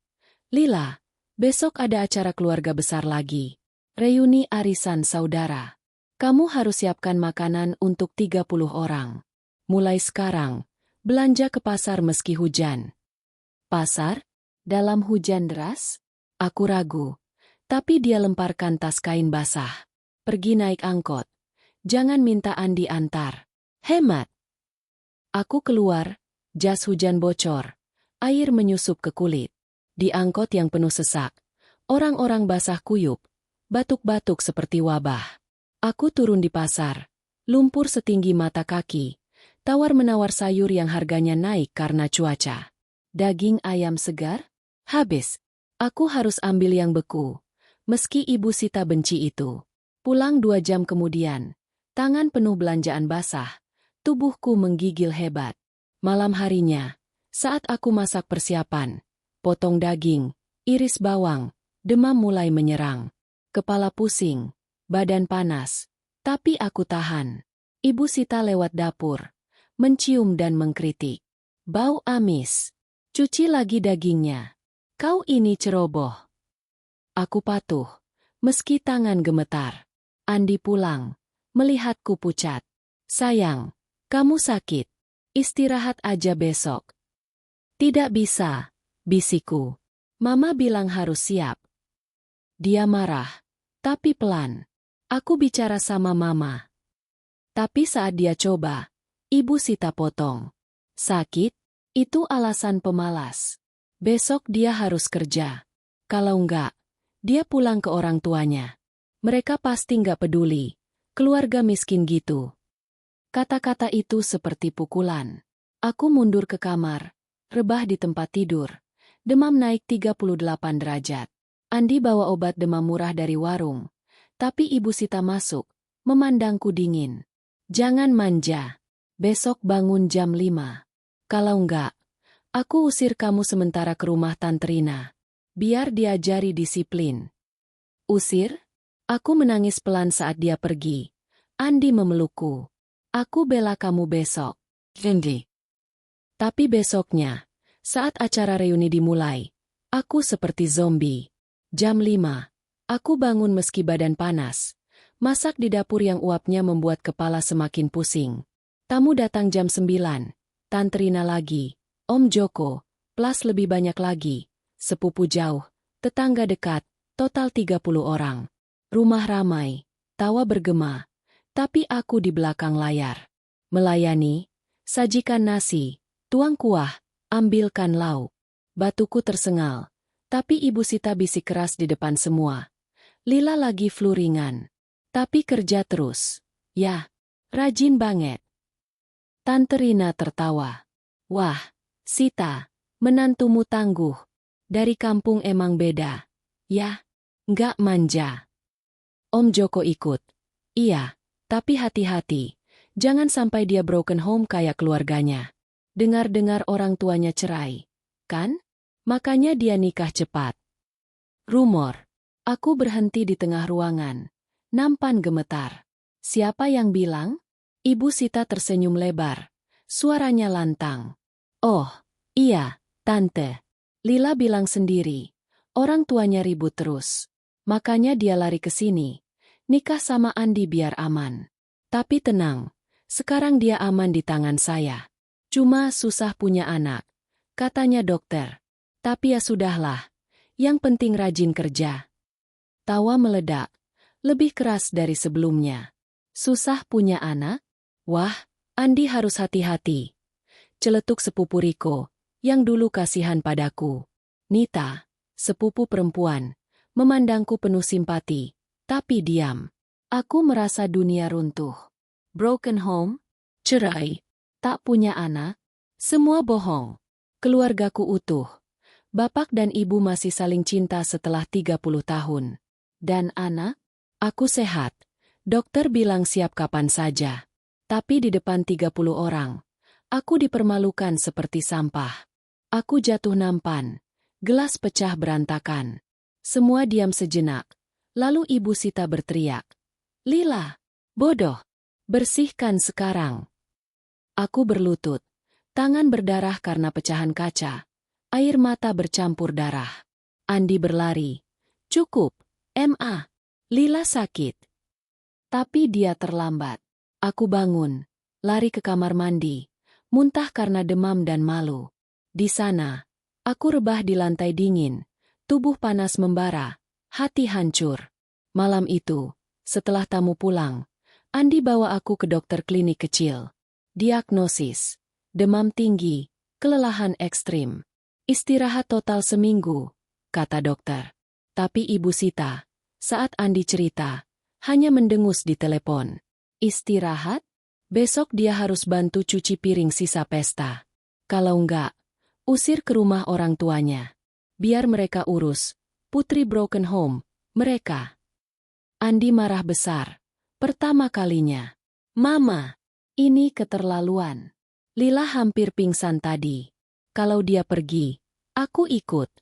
Lila, besok ada acara keluarga besar lagi. Reuni arisan saudara. Kamu harus siapkan makanan untuk 30 orang. Mulai sekarang, belanja ke pasar meski hujan. Pasar? Dalam hujan deras? Aku ragu. Tapi dia lemparkan tas kain basah. Pergi naik angkot. Jangan minta Andi antar. Hemat. Aku keluar, jas hujan bocor. Air menyusup ke kulit. Di angkot yang penuh sesak. Orang-orang basah kuyup. Batuk-batuk seperti wabah. Aku turun di pasar. Lumpur setinggi mata kaki. Tawar-menawar sayur yang harganya naik karena cuaca. Daging ayam segar? Habis. Aku harus ambil yang beku. Meski Ibu Sita benci itu. Pulang 2 jam kemudian. Tangan penuh belanjaan basah. Tubuhku menggigil hebat. Malam harinya, saat aku masak persiapan, potong daging, iris bawang, demam mulai menyerang. Kepala pusing, badan panas. Tapi aku tahan. Ibu Sita lewat dapur. Mencium dan mengkritik. Bau amis. Cuci lagi dagingnya. Kau ini ceroboh. Aku patuh, meski tangan gemetar. Andi pulang, melihatku pucat. Sayang, kamu sakit. Istirahat aja besok. Tidak bisa, bisikku. Mama bilang harus siap. Dia marah, tapi pelan. Aku bicara sama Mama. Tapi saat dia coba, Ibu Sita potong. Sakit? Itu alasan pemalas. Besok dia harus kerja. Kalau enggak, dia pulang ke orang tuanya. Mereka pasti enggak peduli. Keluarga miskin gitu. Kata-kata itu seperti pukulan. Aku mundur ke kamar. Rebah di tempat tidur. Demam naik 38 derajat. Andi bawa obat demam murah dari warung. Tapi Ibu Sita masuk. Memandangku dingin. Jangan manja. Besok bangun jam 5. Kalau enggak, aku usir kamu sementara ke rumah Tante Rina. Biar diajari disiplin. Usir? Aku menangis pelan saat dia pergi. Andi memelukku. Aku bela kamu besok. Janji. Tapi besoknya, saat acara reuni dimulai, aku seperti zombie. Jam 5, aku bangun meski badan panas. Masak di dapur yang uapnya membuat kepala semakin pusing. Tamu datang jam 9. Tante Rina lagi. Om Joko, plus lebih banyak lagi. Sepupu jauh, tetangga dekat, total 30 orang. Rumah ramai, tawa bergema, tapi aku di belakang layar. Melayani, sajikan nasi, tuang kuah, ambilkan lauk. Batuku tersengal, tapi Ibu Sita bisik keras di depan semua. Lila lagi flu ringan, tapi kerja terus. Ya, rajin banget. Tante Rina tertawa. Wah, Sita, menantumu tangguh. Dari kampung emang beda. Ya, nggak manja. Om Joko ikut. Iya, tapi hati-hati. Jangan sampai dia broken home kayak keluarganya. Dengar-dengar orang tuanya cerai. Kan? Makanya dia nikah cepat. Rumor. Aku berhenti di tengah ruangan. Nampan gemetar. Siapa yang bilang? Ibu Sita tersenyum lebar. Suaranya lantang. Oh, iya, Tante. Lila bilang sendiri, orang tuanya ribut terus. Makanya dia lari ke sini. Nikah sama Andi biar aman. Tapi tenang, sekarang dia aman di tangan saya. Cuma susah punya anak, katanya dokter. Tapi ya sudahlah, yang penting rajin kerja. Tawa meledak, lebih keras dari sebelumnya. Susah punya anak? Wah, Andi harus hati-hati. Celetuk sepupu Riko, yang dulu kasihan padaku. Nita, sepupu perempuan, memandangku penuh simpati, tapi diam. Aku merasa dunia runtuh. Broken home? Cerai? Tak punya anak? Semua bohong. Keluargaku utuh. Bapak dan ibu masih saling cinta setelah 30 tahun. Dan anak? Aku sehat. Dokter bilang siap kapan saja. Tapi di depan 30 orang, aku dipermalukan seperti sampah. Aku jatuh nampan. Gelas pecah berantakan. Semua diam sejenak. Lalu Ibu Sita berteriak. Lila, bodoh. Bersihkan sekarang. Aku berlutut. Tangan berdarah karena pecahan kaca. Air mata bercampur darah. Andi berlari. Cukup, MA. Lila sakit. Tapi dia terlambat. Aku bangun, lari ke kamar mandi, muntah karena demam dan malu. Di sana, aku rebah di lantai dingin, tubuh panas membara, hati hancur. Malam itu, setelah tamu pulang, Andi bawa aku ke dokter klinik kecil. Diagnosis, demam tinggi, kelelahan ekstrim. Istirahat total seminggu, kata dokter. Tapi Ibu Sita, saat Andi cerita, hanya mendengus di telepon. Istirahat? Besok dia harus bantu cuci piring sisa pesta. Kalau enggak, usir ke rumah orang tuanya. Biar mereka urus. Putri broken home, mereka. Andi marah besar. Pertama kalinya. Mama, ini keterlaluan. Lila hampir pingsan tadi. Kalau dia pergi, aku ikut.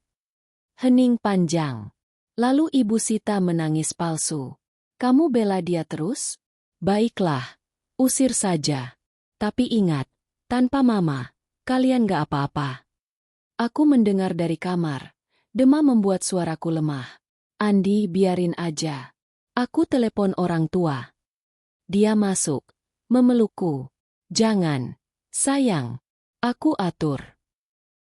Hening panjang. Lalu Ibu Sita menangis palsu. Kamu bela dia terus? Baiklah, usir saja. Tapi ingat, tanpa mama, kalian gak apa-apa. Aku mendengar dari kamar. Demam membuat suaraku lemah. Andi, biarin aja. Aku telepon orang tua. Dia masuk, memelukku. Jangan, sayang. Aku atur.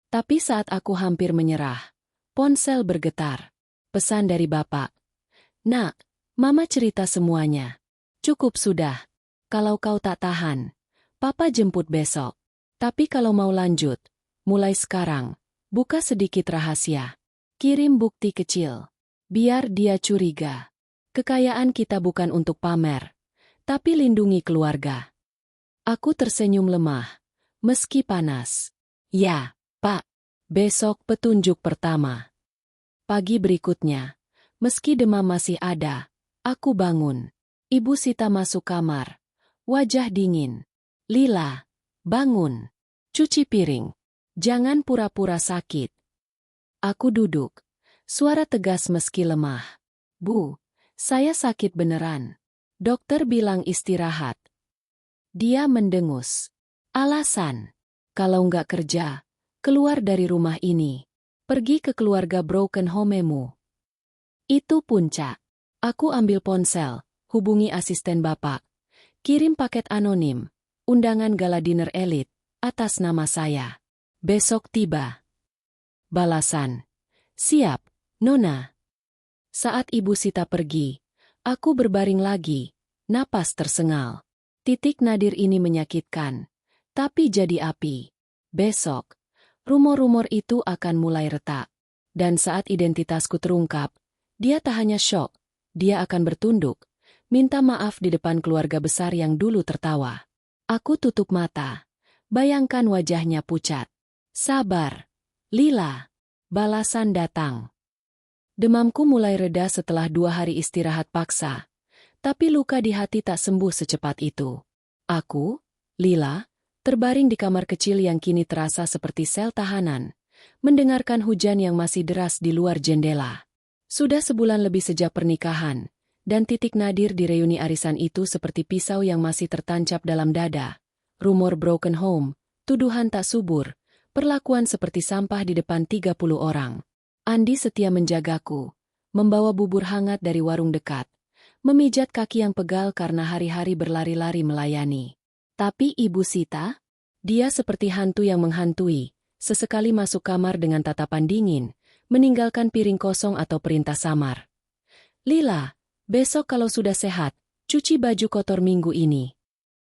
Tapi saat aku hampir menyerah, ponsel bergetar. Pesan dari bapak. Nak, mama cerita semuanya. Cukup sudah. Kalau kau tak tahan, papa jemput besok. Tapi kalau mau lanjut, mulai sekarang, buka sedikit rahasia. Kirim bukti kecil. Biar dia curiga. Kekayaan kita bukan untuk pamer, tapi lindungi keluarga. Aku tersenyum lemah, meski panas. Ya, Pak. Besok petunjuk pertama. Pagi berikutnya, meski demam masih ada, aku bangun. Ibu Sita masuk kamar. Wajah dingin. Lila, bangun. Cuci piring. Jangan pura-pura sakit. Aku duduk. Suara tegas meski lemah. Bu, saya sakit beneran. Dokter bilang istirahat. Dia mendengus. Alasan. Kalau nggak kerja, keluar dari rumah ini. Pergi ke keluarga broken home-mu. Itu puncak. Aku ambil ponsel. Hubungi asisten bapak. Kirim paket anonim. Undangan gala dinner elit. Atas nama saya. Besok tiba. Balasan. Siap, Nona. Saat Ibu Sita pergi, aku berbaring lagi. Napas tersengal. Titik nadir ini menyakitkan. Tapi jadi api. Besok, rumor-rumor itu akan mulai retak. Dan saat identitasku terungkap, dia tak hanya syok. Dia akan bertunduk. Minta maaf di depan keluarga besar yang dulu tertawa. Aku tutup mata. Bayangkan wajahnya pucat. Sabar. Lila. Balasan datang. Demamku mulai reda setelah 2 hari istirahat paksa. Tapi luka di hati tak sembuh secepat itu. Aku, Lila, terbaring di kamar kecil yang kini terasa seperti sel tahanan. Mendengarkan hujan yang masih deras di luar jendela. Sudah sebulan lebih sejak pernikahan. Dan titik nadir di reuni arisan itu seperti pisau yang masih tertancap dalam dada. Rumor broken home, tuduhan tak subur, perlakuan seperti sampah di depan 30 orang. Andi setia menjagaku, membawa bubur hangat dari warung dekat, memijat kaki yang pegal karena hari-hari berlari-lari melayani. Tapi Ibu Sita? Dia seperti hantu yang menghantui, sesekali masuk kamar dengan tatapan dingin, meninggalkan piring kosong atau perintah samar. Lila, besok kalau sudah sehat, cuci baju kotor minggu ini.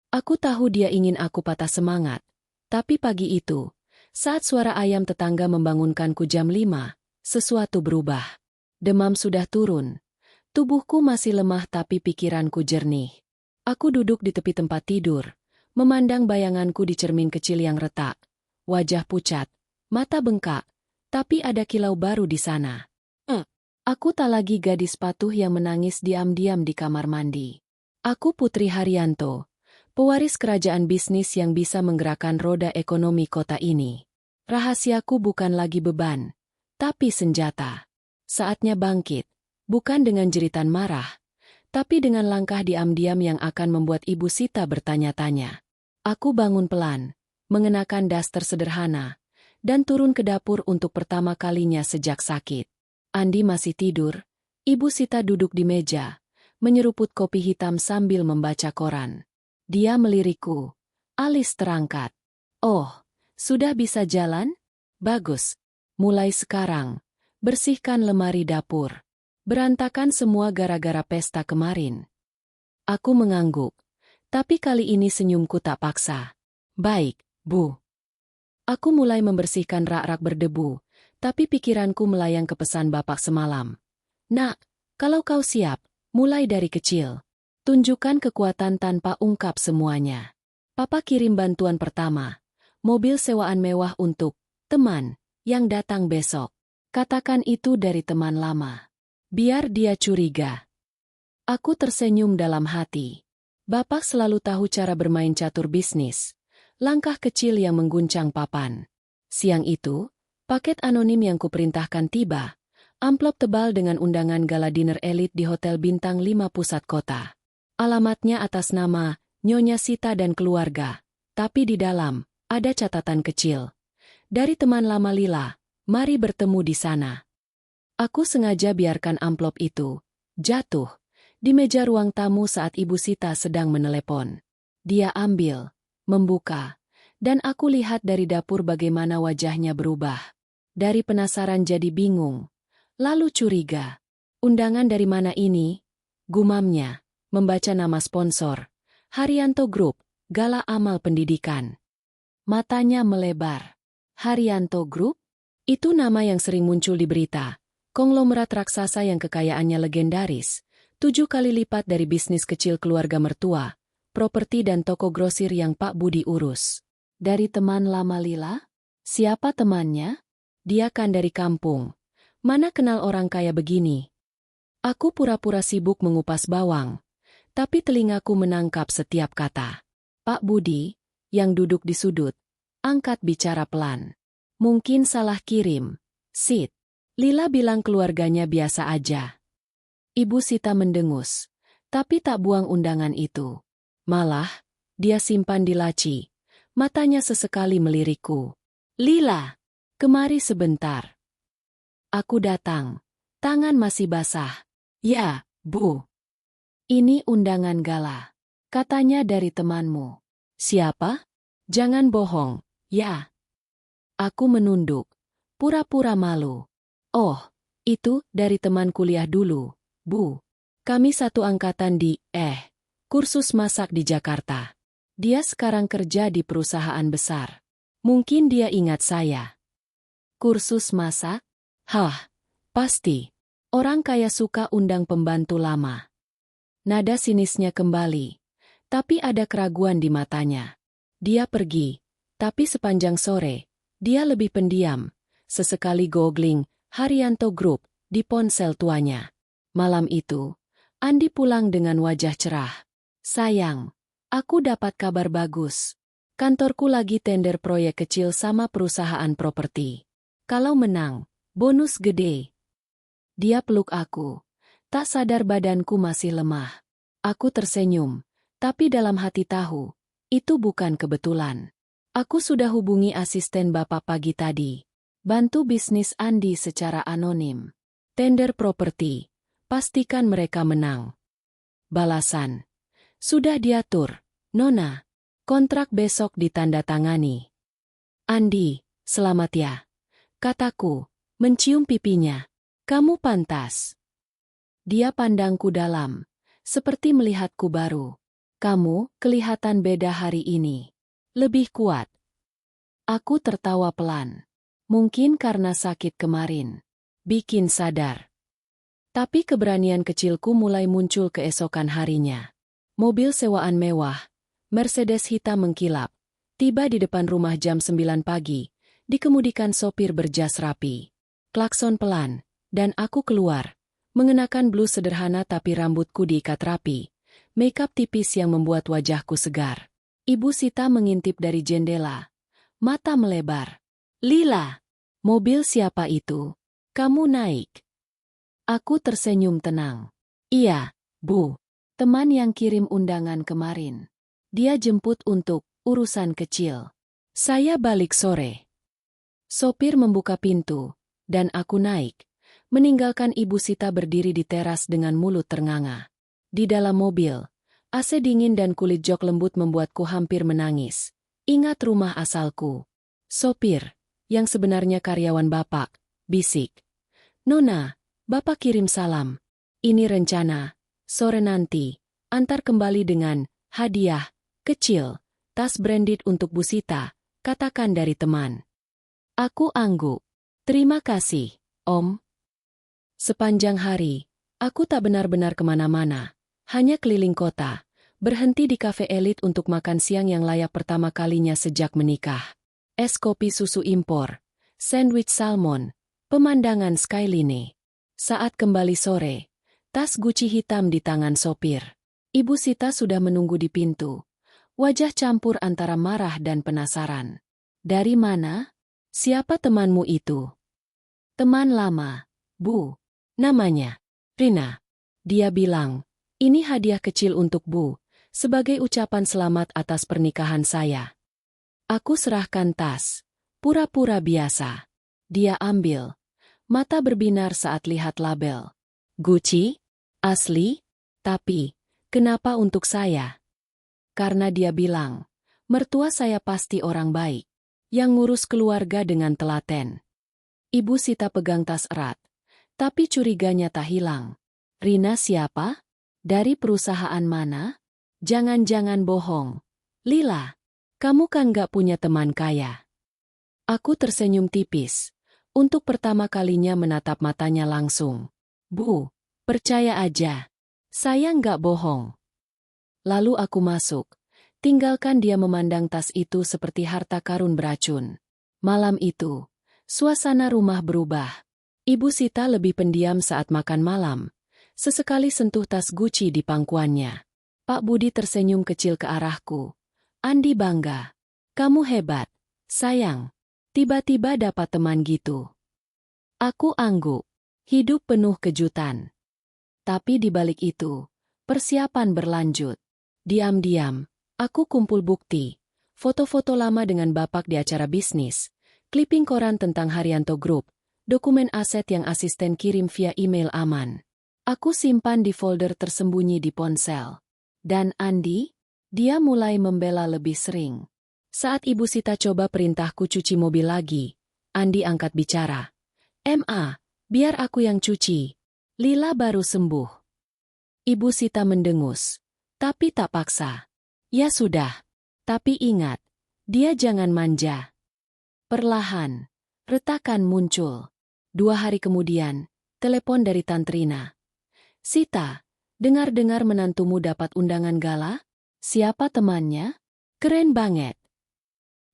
Aku tahu dia ingin aku patah semangat, tapi pagi itu, saat suara ayam tetangga membangunkanku jam 5, sesuatu berubah. Demam sudah turun. Tubuhku masih lemah tapi pikiranku jernih. Aku duduk di tepi tempat tidur, memandang bayanganku di cermin kecil yang retak. Wajah pucat, mata bengkak, tapi ada kilau baru di sana. Aku tak lagi gadis patuh yang menangis diam-diam di kamar mandi. Aku Putri Haryanto, pewaris kerajaan bisnis yang bisa menggerakkan roda ekonomi kota ini. Rahasiaku bukan lagi beban, tapi senjata. Saatnya bangkit, bukan dengan jeritan marah, tapi dengan langkah diam-diam yang akan membuat Ibu Sita bertanya-tanya. Aku bangun pelan, mengenakan daster sederhana, dan turun ke dapur untuk pertama kalinya sejak sakit. Andi masih tidur, Ibu Sita duduk di meja, menyeruput kopi hitam sambil membaca koran. Dia melirikku, alis terangkat. Oh, sudah bisa jalan? Bagus. Mulai sekarang, bersihkan lemari dapur. Berantakan semua gara-gara pesta kemarin. Aku mengangguk, tapi kali ini senyumku tak paksa. Baik, Bu. Aku mulai membersihkan rak-rak berdebu, tapi pikiranku melayang ke pesan Bapak semalam. Nak, kalau kau siap, mulai dari kecil. Tunjukkan kekuatan tanpa ungkap semuanya. Papa kirim bantuan pertama, mobil sewaan mewah untuk teman yang datang besok. Katakan itu dari teman lama. Biar dia curiga. Aku tersenyum dalam hati. Bapak selalu tahu cara bermain catur bisnis. Langkah kecil yang mengguncang papan. Siang itu, paket anonim yang kuperintahkan tiba. Amplop tebal dengan undangan gala dinner elit di Hotel Bintang 5 pusat kota. Alamatnya atas nama Nyonya Sita dan keluarga. Tapi di dalam, ada catatan kecil. Dari teman lama Lila, mari bertemu di sana. Aku sengaja biarkan amplop itu jatuh di meja ruang tamu saat Ibu Sita sedang menelepon. Dia ambil, membuka, dan aku lihat dari dapur bagaimana wajahnya berubah. Dari penasaran jadi bingung, lalu curiga. Undangan dari mana ini? Gumamnya, membaca nama sponsor. Haryanto Group, Gala Amal Pendidikan. Matanya melebar. Haryanto Group? Itu nama yang sering muncul di berita. Konglomerat raksasa yang kekayaannya legendaris, 7 kali lipat dari bisnis kecil keluarga mertua, properti dan toko grosir yang Pak Budi urus. Dari teman lama Lila? Siapa temannya? Dia kan dari kampung. Mana kenal orang kaya begini? Aku pura-pura sibuk mengupas bawang, tapi telingaku menangkap setiap kata. Pak Budi, yang duduk di sudut, angkat bicara pelan. Mungkin salah kirim. Sit. Lila bilang keluarganya biasa aja. Ibu Sita mendengus, tapi tak buang undangan itu. Malah, dia simpan di laci. Matanya sesekali melirikku. Lila, kemari sebentar. Aku datang. Tangan masih basah. Ya, Bu. Ini undangan gala. Katanya dari temanmu. Siapa? Jangan bohong, ya. Aku menunduk. Pura-pura malu. Oh, itu dari teman kuliah dulu, Bu. Kami satu angkatan di, kursus masak di Jakarta. Dia sekarang kerja di perusahaan besar. Mungkin dia ingat saya. Kursus masak? Hah, pasti. Orang kaya suka undang pembantu lama. Nada sinisnya kembali. Tapi ada keraguan di matanya. Dia pergi. Tapi sepanjang sore, dia lebih pendiam. Sesekali googling Haryanto Group di ponsel tuanya. Malam itu, Andi pulang dengan wajah cerah. Sayang, aku dapat kabar bagus. Kantorku lagi tender proyek kecil sama perusahaan properti. Kalau menang, bonus gede. Dia peluk aku. Tak sadar badanku masih lemah. Aku tersenyum, tapi dalam hati tahu, itu bukan kebetulan. Aku sudah hubungi asisten Bapak pagi tadi. Bantu bisnis Andi secara anonim. Tender properti. Pastikan mereka menang. Balasan. Sudah diatur, Nona. Kontrak besok ditandatangani. Andi, selamat ya. Kataku, mencium pipinya. Kamu pantas. Dia pandangku dalam, seperti melihatku baru. Kamu kelihatan beda hari ini. Lebih kuat. Aku tertawa pelan. Mungkin karena sakit kemarin. Bikin sadar. Tapi keberanian kecilku mulai muncul keesokan harinya. Mobil sewaan mewah, Mercedes hitam mengkilap, tiba di depan rumah jam 9 pagi, dikemudikan sopir berjas rapi. Klakson pelan, dan aku keluar, mengenakan blus sederhana tapi rambutku diikat rapi, makeup tipis yang membuat wajahku segar. Ibu Sita mengintip dari jendela, mata melebar. Lila, mobil siapa itu? Kamu naik. Aku tersenyum tenang. Iya, Bu. Teman yang kirim undangan kemarin. Dia jemput untuk urusan kecil. Saya balik sore. Sopir membuka pintu, dan aku naik, meninggalkan Ibu Sita berdiri di teras dengan mulut ternganga. Di dalam mobil, AC dingin dan kulit jok lembut membuatku hampir menangis. Ingat rumah asalku. Sopir, yang sebenarnya karyawan Bapak, bisik. Nona, Bapak kirim salam. Ini rencana, sore nanti, antar kembali dengan hadiah kecil, tas branded untuk Bu Sita, katakan dari teman. Aku angguk. Terima kasih, Om. Sepanjang hari, aku tak benar-benar kemana-mana, hanya keliling kota, berhenti di kafe elit untuk makan siang yang layak pertama kalinya sejak menikah. Es kopi susu impor, sandwich salmon, pemandangan skyline. Saat kembali sore, tas Gucci hitam di tangan sopir. Ibu Sita sudah menunggu di pintu. Wajah campur antara marah dan penasaran. Dari mana? Siapa temanmu itu? Teman lama, Bu. Namanya Rina. Dia bilang, ini hadiah kecil untuk Bu, sebagai ucapan selamat atas pernikahan saya. Aku serahkan tas. Pura-pura biasa. Dia ambil. Mata berbinar saat lihat label. Gucci? Asli? Tapi, kenapa untuk saya? Karena dia bilang, mertua saya pasti orang baik, yang ngurus keluarga dengan telaten. Ibu Sita pegang tas erat, tapi curiganya tak hilang. Rina siapa? Dari perusahaan mana? Jangan-jangan bohong. Lila, kamu kan gak punya teman kaya. Aku tersenyum tipis, untuk pertama kalinya menatap matanya langsung. Bu, percaya aja, saya gak bohong. Lalu aku masuk, tinggalkan dia memandang tas itu seperti harta karun beracun. Malam itu, suasana rumah berubah. Ibu Sita lebih pendiam saat makan malam, sesekali sentuh tas Gucci di pangkuannya. Pak Budi tersenyum kecil ke arahku. Andi bangga. Kamu hebat, sayang. Tiba-tiba dapat teman gitu. Aku angguk. Hidup penuh kejutan. Tapi di balik itu, persiapan berlanjut. Diam-diam, aku kumpul bukti, foto-foto lama dengan Bapak di acara bisnis, clipping koran tentang Haryanto Group, dokumen aset yang asisten kirim via email aman. Aku simpan di folder tersembunyi di ponsel. Dan Andi? Dia mulai membela lebih sering. Saat Ibu Sita coba perintahku cuci mobil lagi, Andi angkat bicara. Biar aku yang cuci. Lila baru sembuh. Ibu Sita mendengus. Tapi tak paksa. Ya sudah. Tapi ingat, dia jangan manja. Perlahan, retakan muncul. 2 hari kemudian, telepon dari Tantrina. Sita, dengar-dengar menantumu dapat undangan gala? Siapa temannya? Keren banget.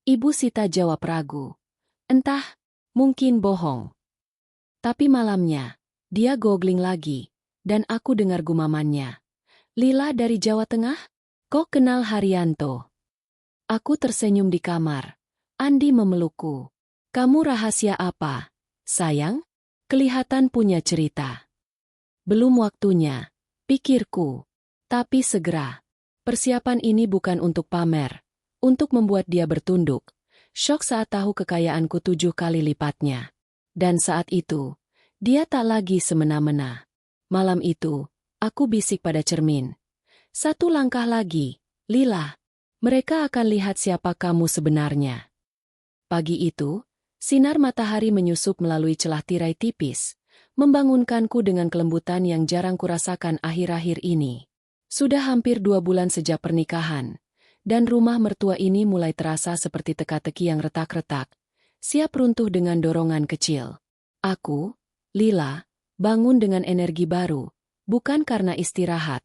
Ibu Sita jawab ragu. Entah, mungkin bohong. Tapi malamnya, dia googling lagi, dan aku dengar gumamannya. Lila dari Jawa Tengah? Kok kenal Haryanto? Aku tersenyum di kamar. Andi memelukku. Kamu rahasia apa? Sayang, kelihatan punya cerita. Belum waktunya, pikirku. Tapi segera. Persiapan ini bukan untuk pamer, untuk membuat dia bertunduk. Syok saat tahu kekayaanku 7 kali lipatnya. Dan saat itu, dia tak lagi semena-mena. Malam itu, aku bisik pada cermin. 1 langkah lagi, Lila. Mereka akan lihat siapa kamu sebenarnya. Pagi itu, sinar matahari menyusup melalui celah tirai tipis, membangunkanku dengan kelembutan yang jarang kurasakan akhir-akhir ini. Sudah hampir 2 bulan sejak pernikahan, dan rumah mertua ini mulai terasa seperti teka-teki yang retak-retak, siap runtuh dengan dorongan kecil. Aku, Lila, bangun dengan energi baru, bukan karena istirahat,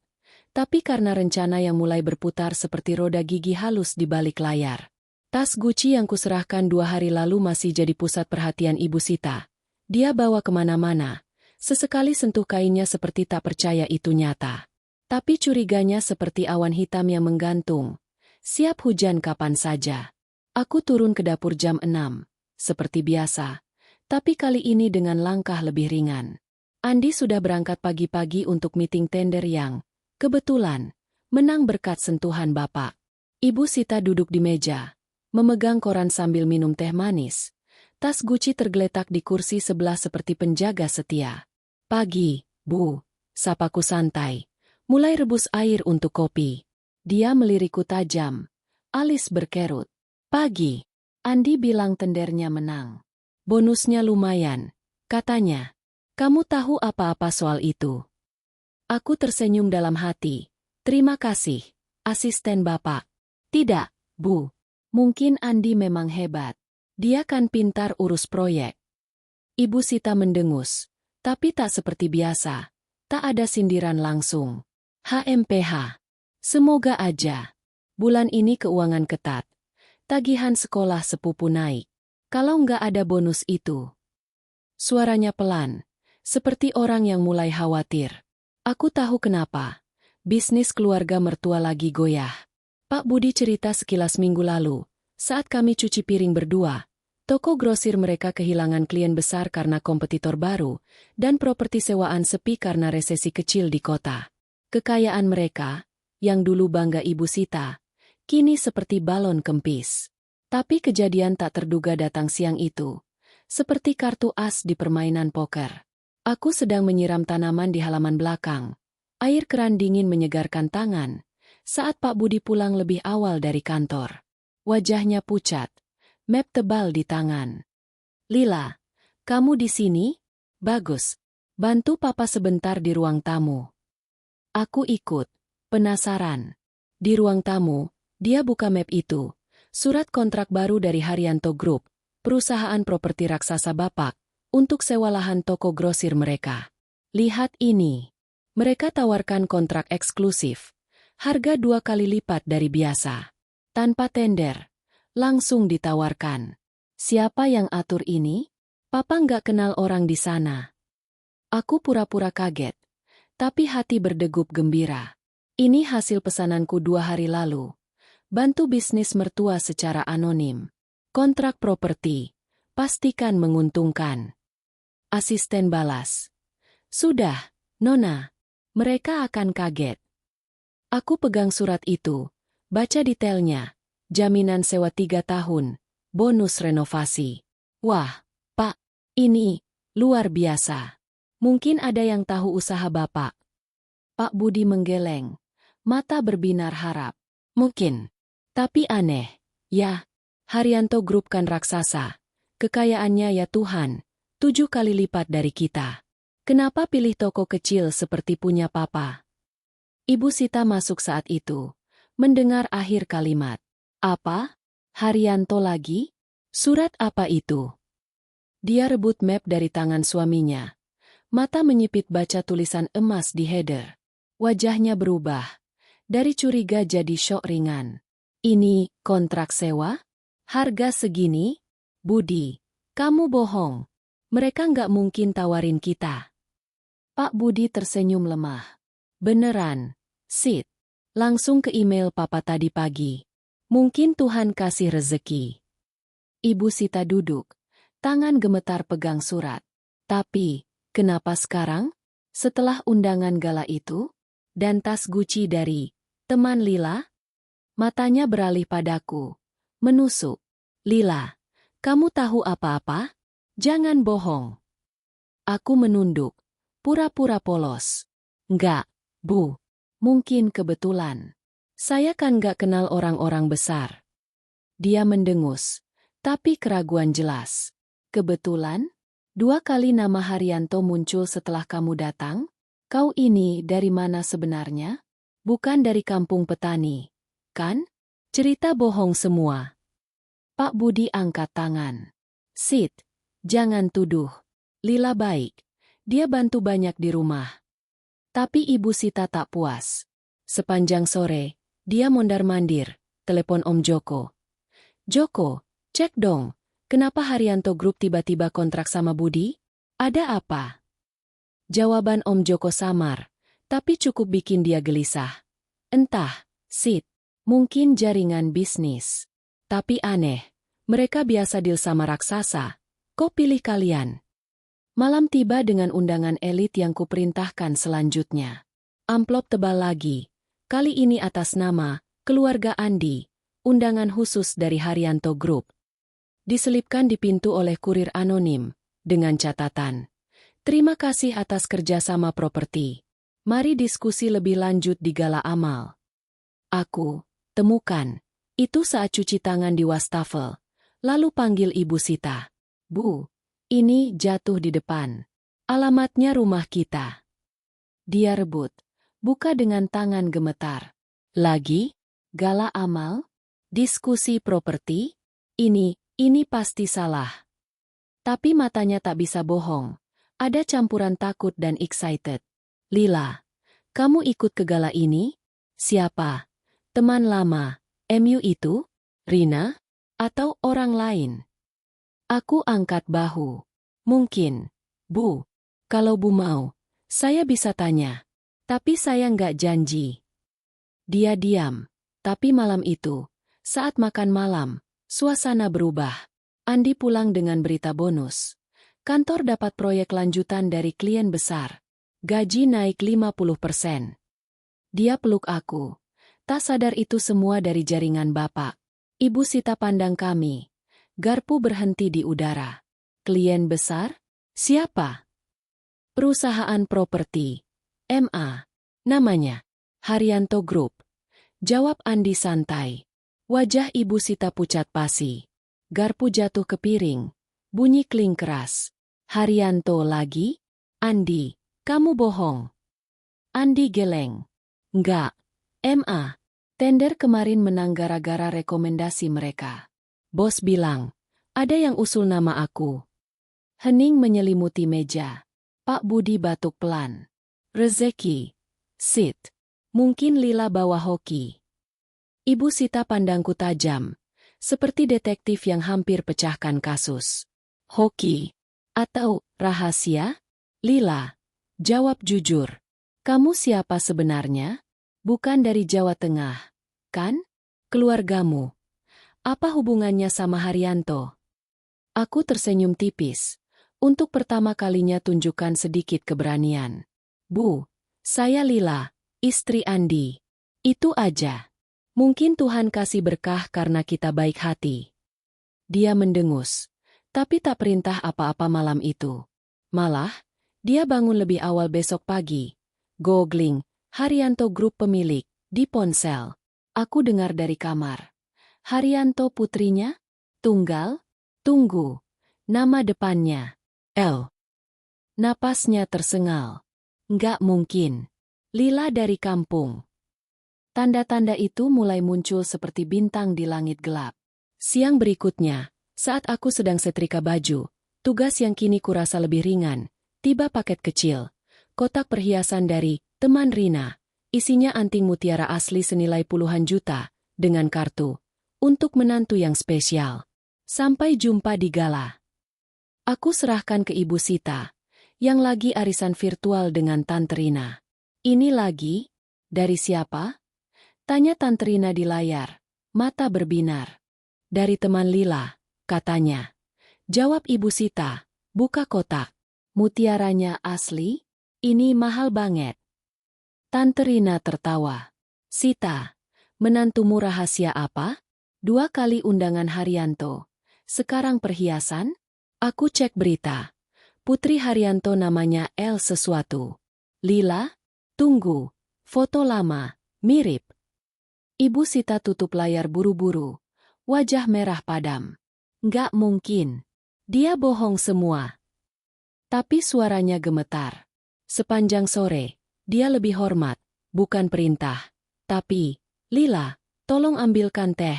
tapi karena rencana yang mulai berputar seperti roda gigi halus di balik layar. Tas Gucci yang kuserahkan 2 hari lalu masih jadi pusat perhatian Ibu Sita. Dia bawa kemana-mana. Sesekali sentuh kainnya seperti tak percaya itu nyata. Tapi curiganya seperti awan hitam yang menggantung. Siap hujan kapan saja. Aku turun ke dapur jam 6, seperti biasa. Tapi kali ini dengan langkah lebih ringan. Andi sudah berangkat pagi-pagi untuk meeting tender yang, kebetulan, menang berkat sentuhan Bapak. Ibu Sita duduk di meja, memegang koran sambil minum teh manis. Tas Gucci tergeletak di kursi sebelah seperti penjaga setia. Pagi, Bu, sapaku santai. Mulai rebus air untuk kopi. Dia melirikku tajam. Alis berkerut. Pagi. Andi bilang tendernya menang. Bonusnya lumayan, katanya. Kamu tahu apa-apa soal itu? Aku tersenyum dalam hati. Terima kasih, asisten Bapak. Tidak, Bu. Mungkin Andi memang hebat. Dia kan pintar urus proyek. Ibu Sita mendengus, tapi tak seperti biasa. Tak ada sindiran langsung. HMPH. Semoga aja. Bulan ini keuangan ketat. Tagihan sekolah sepupu naik. Kalau nggak ada bonus itu. Suaranya pelan, seperti orang yang mulai khawatir. Aku tahu kenapa. Bisnis keluarga mertua lagi goyah. Pak Budi cerita sekilas minggu lalu, saat kami cuci piring berdua, toko grosir mereka kehilangan klien besar karena kompetitor baru, dan properti sewaan sepi karena resesi kecil di kota. Kekayaan mereka, yang dulu bangga Ibu Sita, kini seperti balon kempis. Tapi kejadian tak terduga datang siang itu, seperti kartu as di permainan poker. Aku sedang menyiram tanaman di halaman belakang. Air keran dingin menyegarkan tangan, saat Pak Budi pulang lebih awal dari kantor. Wajahnya pucat, map tebal di tangan. Lila, kamu di sini? Bagus. Bantu Papa sebentar di ruang tamu. Aku ikut, penasaran. Di ruang tamu, dia buka map itu. Surat kontrak baru dari Haryanto Group, perusahaan properti raksasa Bapak, untuk sewa lahan toko grosir mereka. Lihat ini. Mereka tawarkan kontrak eksklusif. Harga 2 kali lipat dari biasa. Tanpa tender. Langsung ditawarkan. Siapa yang atur ini? Papa nggak kenal orang di sana. Aku pura-pura kaget. Tapi hati berdegup gembira. Ini hasil pesananku 2 hari lalu. Bantu bisnis mertua secara anonim. Kontrak properti. Pastikan menguntungkan. Asisten balas. Sudah, Nona. Mereka akan kaget. Aku pegang surat itu. Baca detailnya. Jaminan sewa 3 tahun. Bonus renovasi. Wah, Pak. Ini, luar biasa. Mungkin ada yang tahu usaha Bapak. Pak Budi menggeleng. Mata berbinar harap. Mungkin. Tapi aneh. Ya, Haryanto Group kan raksasa. Kekayaannya ya Tuhan. 7 kali lipat dari kita. Kenapa pilih toko kecil seperti punya Papa? Ibu Sita masuk saat itu. Mendengar akhir kalimat. Apa? Haryanto lagi? Surat apa itu? Dia rebut map dari tangan suaminya. Mata menyipit baca tulisan emas di header. Wajahnya berubah. Dari curiga jadi syok ringan. Ini kontrak sewa? Harga segini? Budi, kamu bohong. Mereka nggak mungkin tawarin kita. Pak Budi tersenyum lemah. Beneran, Sid. Langsung ke email Papa tadi pagi. Mungkin Tuhan kasih rezeki. Ibu Sita duduk. Tangan gemetar pegang surat. Tapi, kenapa sekarang? Setelah undangan gala itu? Dan tas Gucci dari teman Lila? Matanya beralih padaku. Menusuk. Lila, kamu tahu apa-apa? Jangan bohong. Aku menunduk. Pura-pura polos. Enggak, Bu. Mungkin kebetulan. Saya kan gak kenal orang-orang besar. Dia mendengus, tapi keraguan jelas. Kebetulan, 2 kali nama Haryanto muncul setelah kamu datang? Kau ini dari mana sebenarnya? Bukan dari kampung petani, kan? Cerita bohong semua. Pak Budi angkat tangan. Sid, jangan tuduh. Lila baik. Dia bantu banyak di rumah. Tapi Ibu Sita tak puas. Sepanjang sore, dia mondar-mandir, telepon Om Joko. Joko, cek dong, kenapa Haryanto Group tiba-tiba kontrak sama Budi? Ada apa? Jawaban Om Joko samar, tapi cukup bikin dia gelisah. Entah, Sid, mungkin jaringan bisnis. Tapi aneh, mereka biasa deal sama raksasa. Kok pilih kalian? Malam tiba dengan undangan elit yang kuperintahkan selanjutnya. Amplop tebal lagi, kali ini atas nama keluarga Andi, undangan khusus dari Haryanto Group. Diselipkan di pintu oleh kurir anonim, dengan catatan. Terima kasih atas kerjasama properti. Mari diskusi lebih lanjut di gala amal. Aku temukan. Itu saat cuci tangan di wastafel. Lalu panggil Ibu Sita. Bu, ini jatuh di depan. Alamatnya rumah kita. Dia rebut. Buka dengan tangan gemetar. Lagi? Gala amal? Diskusi properti? Ini pasti salah. Tapi matanya tak bisa bohong. Ada campuran takut dan excited. Lila, kamu ikut ke gala ini? Siapa? Teman lama. MU itu? Rina? Atau orang lain? Aku angkat bahu. Mungkin. Bu, kalau Bu mau, saya bisa tanya. Tapi saya nggak janji. Dia diam. Tapi malam itu, saat makan malam, suasana berubah. Andi pulang dengan berita bonus. Kantor dapat proyek lanjutan dari klien besar. Gaji naik 50%. Dia peluk aku. Tak sadar itu semua dari jaringan Bapak. Ibu Sita pandang kami. Garpu berhenti di udara. Klien besar? Siapa? Perusahaan properti. MA. Namanya. Haryanto Group. Jawab Andi santai. Wajah Ibu Sita pucat pasi. Garpu jatuh ke piring. Bunyi kling keras. Haryanto lagi? Andi, kamu bohong. Andi geleng. Enggak. MA. Tender kemarin menang gara-gara rekomendasi mereka. Bos bilang, ada yang usul nama aku. Hening menyelimuti meja. Pak Budi batuk pelan. Rezeki. Sid. Mungkin Lila bawa hoki. Ibu Sita pandangku tajam. Seperti detektif yang hampir pecahkan kasus. Hoki. Atau rahasia? Lila. Jawab jujur. Kamu siapa sebenarnya? Bukan dari Jawa Tengah. Kan? Keluargamu. Apa hubungannya sama Haryanto? Aku tersenyum tipis. Untuk pertama kalinya tunjukkan sedikit keberanian. Bu, saya Lila, istri Andi. Itu aja. Mungkin Tuhan kasih berkah karena kita baik hati. Dia mendengus. Tapi tak perintah apa-apa malam itu. Malah, dia bangun lebih awal besok pagi. Googling, Haryanto Group pemilik, di ponsel. Aku dengar dari kamar. Haryanto putrinya? Tunggal? Tunggu. Nama depannya. L. Napasnya tersengal. Nggak mungkin. Lila dari kampung. Tanda-tanda itu mulai muncul seperti bintang di langit gelap. Siang berikutnya, saat aku sedang setrika baju, tugas yang kini kurasa lebih ringan, tiba paket kecil. Kotak perhiasan dari teman Rina. Isinya anting mutiara asli senilai puluhan juta, dengan kartu. Untuk menantu yang spesial. Sampai jumpa di gala. Aku serahkan ke Ibu Sita, yang lagi arisan virtual dengan Tante Rina. Ini lagi? Dari siapa? Tanya Tante Rina di layar, mata berbinar. Dari teman Lila, katanya. Jawab Ibu Sita, buka kotak. Mutiaranya asli? Ini mahal banget. Tante Rina tertawa. Sita, menantumu rahasia apa? 2 kali undangan Haryanto. Sekarang perhiasan? Aku cek berita. Putri Haryanto namanya L sesuatu. Lila? Tunggu. Foto lama. Mirip. Ibu Sita tutup layar buru-buru. Wajah merah padam. Nggak mungkin. Dia bohong semua. Tapi suaranya gemetar. Sepanjang sore, dia lebih hormat, bukan perintah. Tapi, Lila, tolong ambilkan teh.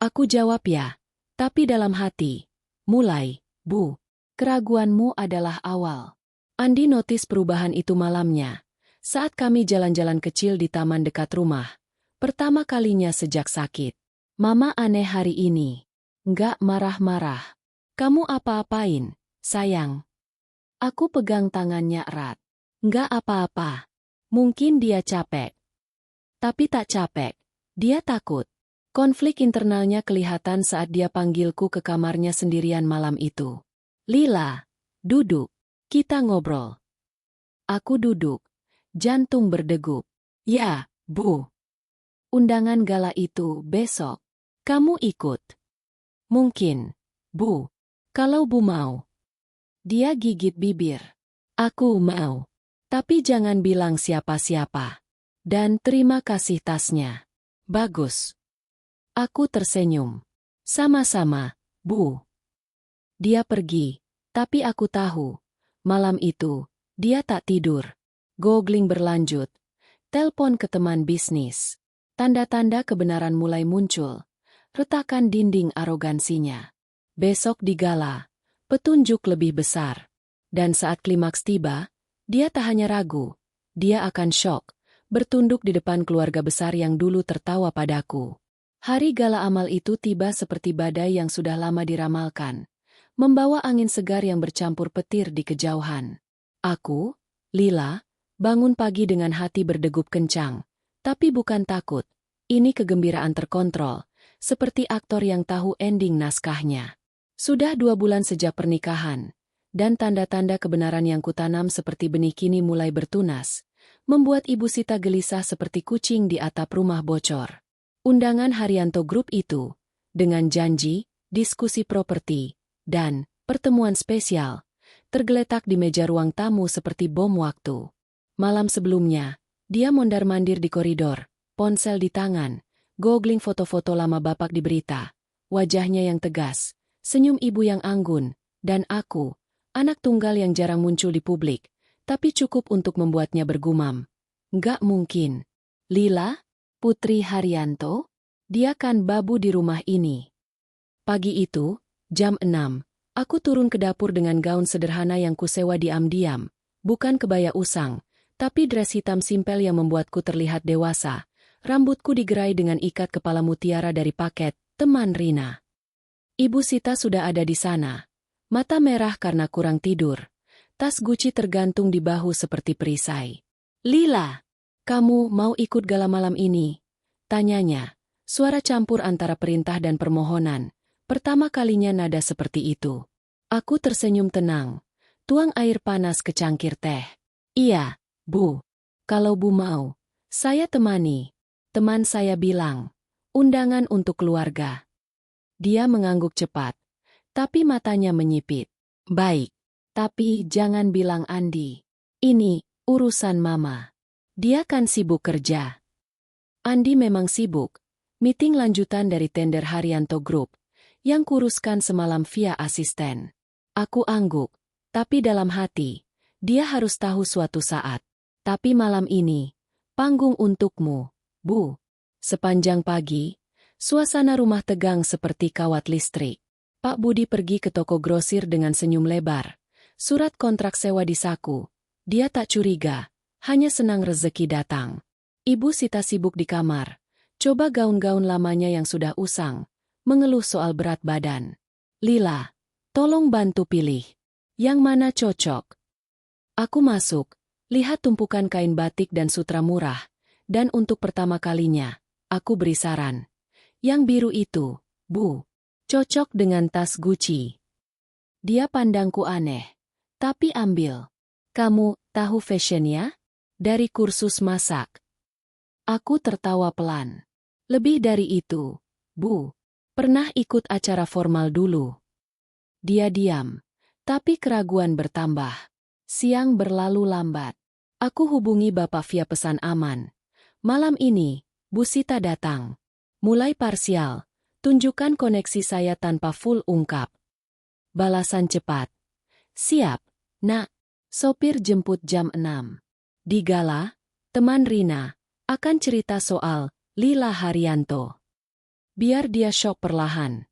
Aku jawab ya, tapi dalam hati. Mulai, Bu. Keraguanmu adalah awal. Andi notis perubahan itu malamnya. Saat kami jalan-jalan kecil di taman dekat rumah. Pertama kalinya sejak sakit. Mama aneh hari ini. Nggak marah-marah. Kamu apa-apain, sayang? Aku pegang tangannya erat. Nggak apa-apa. Mungkin dia capek. Tapi tak capek. Dia takut. Konflik internalnya kelihatan saat dia panggilku ke kamarnya sendirian malam itu. Lila, duduk. Kita ngobrol. Aku duduk. Jantung berdegup. Ya, Bu. Undangan gala itu besok. Kamu ikut? Mungkin, Bu. Kalau Bu mau. Dia gigit bibir. Aku mau. Tapi jangan bilang siapa-siapa. Dan terima kasih tasnya. Bagus. Aku tersenyum. Sama-sama, Bu. Dia pergi, tapi aku tahu. Malam itu, dia tak tidur. Googling berlanjut. Telepon ke teman bisnis. Tanda-tanda kebenaran mulai muncul. Retakan dinding arogansinya. Besok di gala, petunjuk lebih besar. Dan saat klimaks tiba, dia tak hanya ragu. Dia akan syok, bertunduk di depan keluarga besar yang dulu tertawa padaku. Hari gala amal itu tiba seperti badai yang sudah lama diramalkan. Membawa angin segar yang bercampur petir di kejauhan. Aku, Lila, bangun pagi dengan hati berdegup kencang. Tapi bukan takut, ini kegembiraan terkontrol, seperti aktor yang tahu ending naskahnya. Sudah 2 bulan sejak pernikahan, dan tanda-tanda kebenaran yang kutanam seperti benih kini mulai bertunas, membuat Ibu Sita gelisah seperti kucing di atap rumah bocor. Undangan Haryanto Group itu, dengan janji, diskusi properti, dan pertemuan spesial, tergeletak di meja ruang tamu seperti bom waktu. Malam sebelumnya, dia mondar-mandir di koridor, ponsel di tangan, googling foto-foto lama bapak di berita, wajahnya yang tegas, senyum ibu yang anggun, dan aku, anak tunggal yang jarang muncul di publik, tapi cukup untuk membuatnya bergumam. Nggak mungkin. Lila? Putri Haryanto? Dia kan babu di rumah ini. Pagi itu, jam 6, aku turun ke dapur dengan gaun sederhana yang kusewa diam-diam, bukan kebaya usang, tapi dress hitam simpel yang membuatku terlihat dewasa. Rambutku digerai dengan ikat kepala mutiara dari paket teman Rina. Ibu Sita sudah ada di sana. Mata merah karena kurang tidur. Tas Gucci tergantung di bahu seperti perisai. Lila, kamu mau ikut gala malam ini? Tanyanya. Suara campur antara perintah dan permohonan. Pertama kalinya nada seperti itu. Aku tersenyum tenang. Tuang air panas ke cangkir teh. Iya. Bu, kalau Bu mau, saya temani. Teman saya bilang, undangan untuk keluarga. Dia mengangguk cepat, tapi matanya menyipit. Baik, tapi jangan bilang Andi. Ini urusan Mama. Dia kan sibuk kerja. Andi memang sibuk. Meeting lanjutan dari tender Haryanto Group, yang kuruskan semalam via asisten. Aku angguk, tapi dalam hati, dia harus tahu suatu saat. Tapi malam ini, panggung untukmu, Bu. Sepanjang pagi, suasana rumah tegang seperti kawat listrik. Pak Budi pergi ke toko grosir dengan senyum lebar. Surat kontrak sewa di saku. Dia tak curiga, hanya senang rezeki datang. Ibu Sita sibuk di kamar. Coba gaun-gaun lamanya yang sudah usang, mengeluh soal berat badan. Lila, tolong bantu pilih. Yang mana cocok? Aku masuk. Lihat tumpukan kain batik dan sutra murah, dan untuk pertama kalinya, aku beri saran. Yang biru itu, Bu, cocok dengan tas Gucci. Dia pandangku aneh, tapi ambil. Kamu tahu fashionnya? Dari kursus masak. Aku tertawa pelan. Lebih dari itu, Bu, pernah ikut acara formal dulu. Dia diam, tapi keraguan bertambah. Siang berlalu lambat. Aku hubungi Bapak via pesan aman. Malam ini, Bu Sita datang. Mulai parsial. Tunjukkan koneksi saya tanpa full ungkap. Balasan cepat. Siap, nak. Sopir jemput jam 6. Di Gala, teman Rina akan cerita soal Lila Haryanto. Biar dia syok perlahan.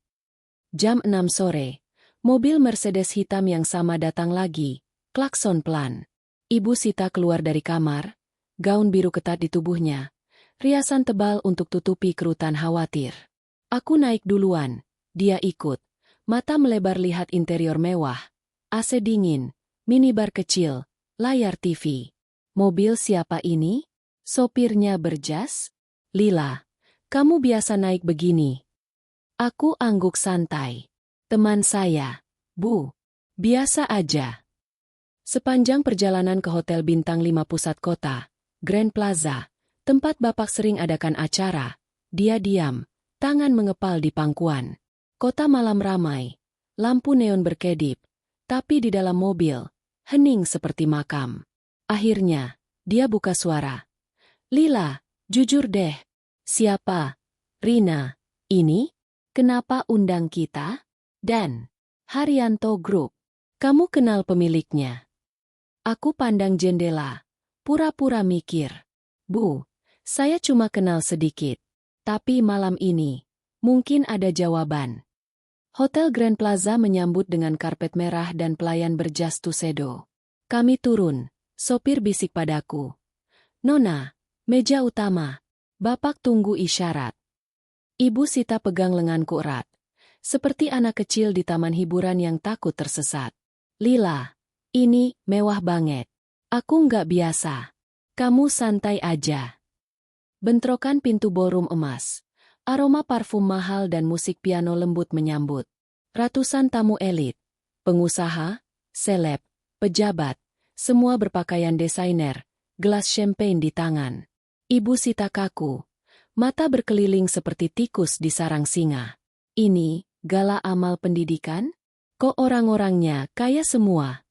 Jam 6 sore, mobil Mercedes hitam yang sama datang lagi, klakson pelan. Ibu Sita keluar dari kamar, gaun biru ketat di tubuhnya, riasan tebal untuk tutupi kerutan khawatir. Aku naik duluan, dia ikut, mata melebar lihat interior mewah, AC dingin, minibar kecil, layar TV. Mobil siapa ini? Sopirnya berjas? Lila, kamu biasa naik begini. Aku angguk santai. Teman saya, Bu. Biasa aja. Sepanjang perjalanan ke Hotel Bintang 5 pusat kota, Grand Plaza, tempat Bapak sering adakan acara, dia diam, tangan mengepal di pangkuan. Kota malam ramai, lampu neon berkedip, tapi di dalam mobil, hening seperti makam. Akhirnya, dia buka suara. Lila, jujur deh. Siapa? Rina. Ini? Kenapa undang kita? Dan Haryanto Group. Kamu kenal pemiliknya? Aku pandang jendela, pura-pura mikir. Bu, saya cuma kenal sedikit. Tapi malam ini, mungkin ada jawaban. Hotel Grand Plaza menyambut dengan karpet merah dan pelayan berjas tuxedo. Kami turun, sopir bisik padaku. Nona, meja utama. Bapak tunggu isyarat. Ibu Sita pegang lenganku erat. Seperti anak kecil di taman hiburan yang takut tersesat. Lila, ini mewah banget. Aku nggak biasa. Kamu santai aja. Bentrokan pintu ballroom emas. Aroma parfum mahal dan musik piano lembut menyambut. Ratusan tamu elit, pengusaha, seleb, pejabat, semua berpakaian desainer, gelas champagne di tangan. Ibu Sita kaku, mata berkeliling seperti tikus di sarang singa. Ini, gala amal pendidikan? Kok orang-orangnya kaya semua?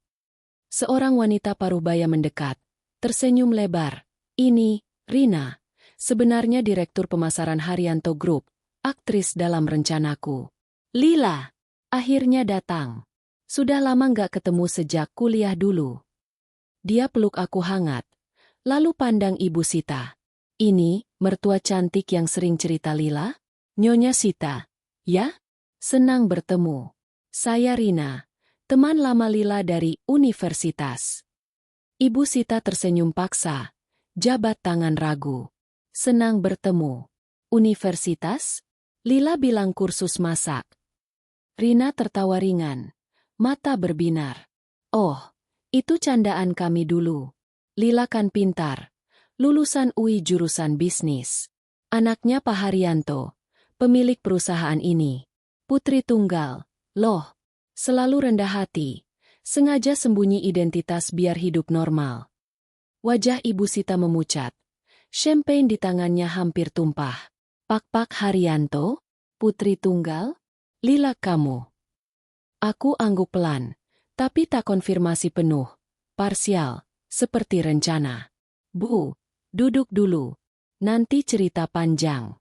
Seorang wanita paruh baya mendekat, tersenyum lebar. Ini, Rina, sebenarnya Direktur Pemasaran Haryanto Group, aktris dalam rencanaku. Lila, akhirnya datang. Sudah lama nggak ketemu sejak kuliah dulu. Dia peluk aku hangat, lalu pandang Ibu Sita. Ini, mertua cantik yang sering cerita Lila? Nyonya Sita. Ya? Senang bertemu. Saya Rina, teman lama Lila dari universitas. Ibu Sita tersenyum paksa, jabat tangan ragu. Senang bertemu. Universitas? Lila bilang kursus masak. Rina tertawa ringan, mata berbinar. Oh, itu candaan kami dulu. Lila kan pintar. Lulusan UI jurusan bisnis. Anaknya Pak Haryanto, pemilik perusahaan ini. Putri tunggal, loh, selalu rendah hati. Sengaja sembunyi identitas biar hidup normal. Wajah Ibu Sita memucat. Champagne di tangannya hampir tumpah. Pak Haryanto? Putri tunggal? Lila kamu. Aku angguk pelan, tapi tak konfirmasi penuh. Parsial, seperti rencana. Bu, duduk dulu. Nanti cerita panjang.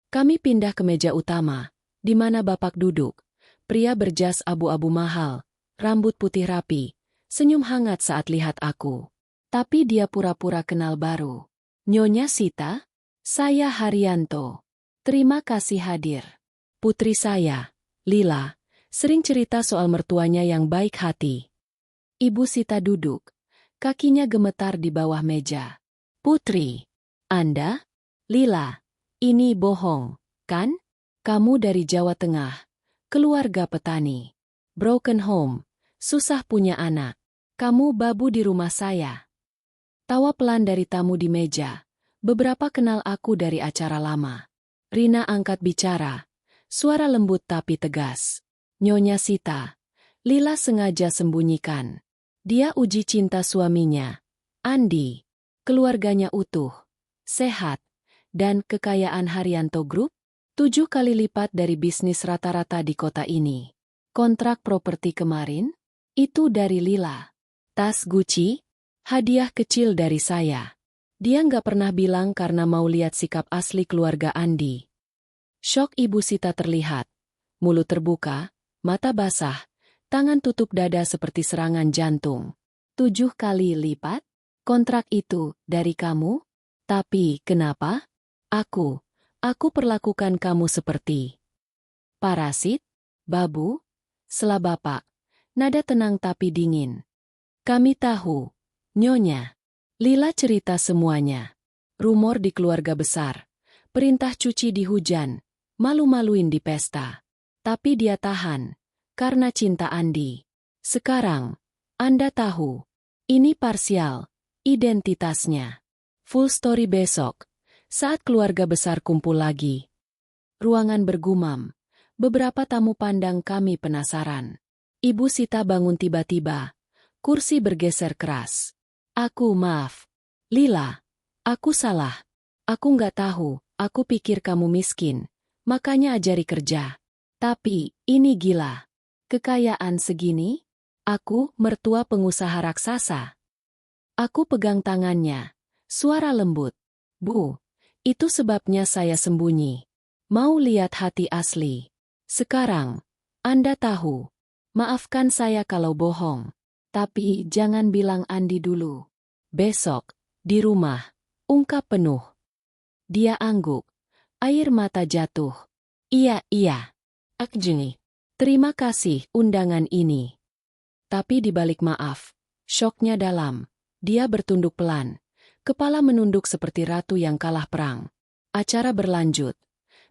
Kami pindah ke meja utama, di mana Bapak duduk. Pria berjas abu-abu mahal, rambut putih rapi, senyum hangat saat lihat aku. Tapi dia pura-pura kenal baru. Nyonya Sita? Saya Haryanto. Terima kasih hadir. Putri saya, Lila, sering cerita soal mertuanya yang baik hati. Ibu Sita duduk, kakinya gemetar di bawah meja. Putri, Anda? Lila, ini bohong, kan? Kamu dari Jawa Tengah, keluarga petani. Broken home, susah punya anak. Kamu babu di rumah saya. Tawa pelan dari tamu di meja. Beberapa kenal aku dari acara lama. Rina angkat bicara, suara lembut tapi tegas. Nyonya Sita, Lila sengaja sembunyikan. Dia uji cinta suaminya, Andi. Keluarganya utuh, sehat, dan kekayaan Haryanto Group 7 kali lipat dari bisnis rata-rata di kota ini. Kontrak properti kemarin? Itu dari Lila. Tas Gucci? Hadiah kecil dari saya. Dia nggak pernah bilang karena mau lihat sikap asli keluarga Andi. Syok Ibu Sita terlihat. Mulut terbuka, mata basah, tangan tutup dada seperti serangan jantung. 7 kali lipat? Kontrak itu dari kamu? Tapi kenapa? Aku perlakukan kamu seperti parasit, babu, Bapak. Nada tenang tapi dingin. Kami tahu, Nyonya. Lila cerita semuanya. Rumor di keluarga besar. Perintah cuci di hujan. Malu-maluin di pesta. Tapi dia tahan. Karena cinta Andi. Sekarang, Anda tahu. Ini parsial. Identitasnya. Full story besok. Saat keluarga besar kumpul lagi. Ruangan bergumam. Beberapa tamu pandang kami penasaran. Ibu Sita bangun tiba-tiba. Kursi bergeser keras. Maaf. Lila, aku salah. Aku nggak tahu, aku pikir kamu miskin. Makanya ajari kerja. Tapi, ini gila. Kekayaan segini? Aku, mertua pengusaha raksasa. Aku pegang tangannya. Suara lembut. Bu, itu sebabnya saya sembunyi. Mau lihat hati asli. Sekarang, Anda tahu. Maafkan saya kalau bohong. Tapi jangan bilang Andi dulu. Besok, di rumah, ungkap penuh. Dia angguk. Air mata jatuh. Iya. Akjeni. Terima kasih undangan ini. Tapi di balik maaf, syoknya dalam. Dia bertunduk pelan. Kepala menunduk seperti ratu yang kalah perang. Acara berlanjut.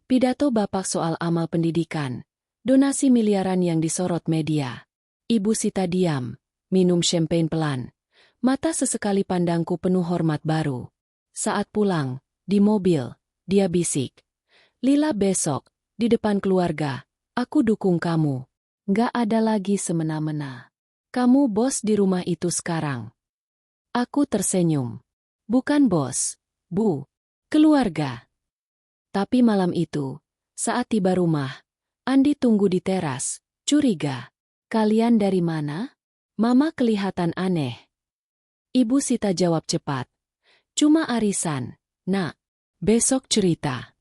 Pidato Bapak soal amal pendidikan, donasi miliaran yang disorot media. Ibu Sita diam, minum champagne pelan. Mata sesekali pandangku penuh hormat baru. Saat pulang, di mobil, dia bisik. Lila besok, di depan keluarga, aku dukung kamu. Nggak ada lagi semena-mena. Kamu bos di rumah itu sekarang. Aku tersenyum. Bukan bos, Bu. Keluarga. Tapi malam itu, saat tiba rumah, Andi tunggu di teras, curiga. Kalian dari mana? Mama kelihatan aneh. Ibu Sita jawab cepat. Cuma arisan, Nak. Besok cerita.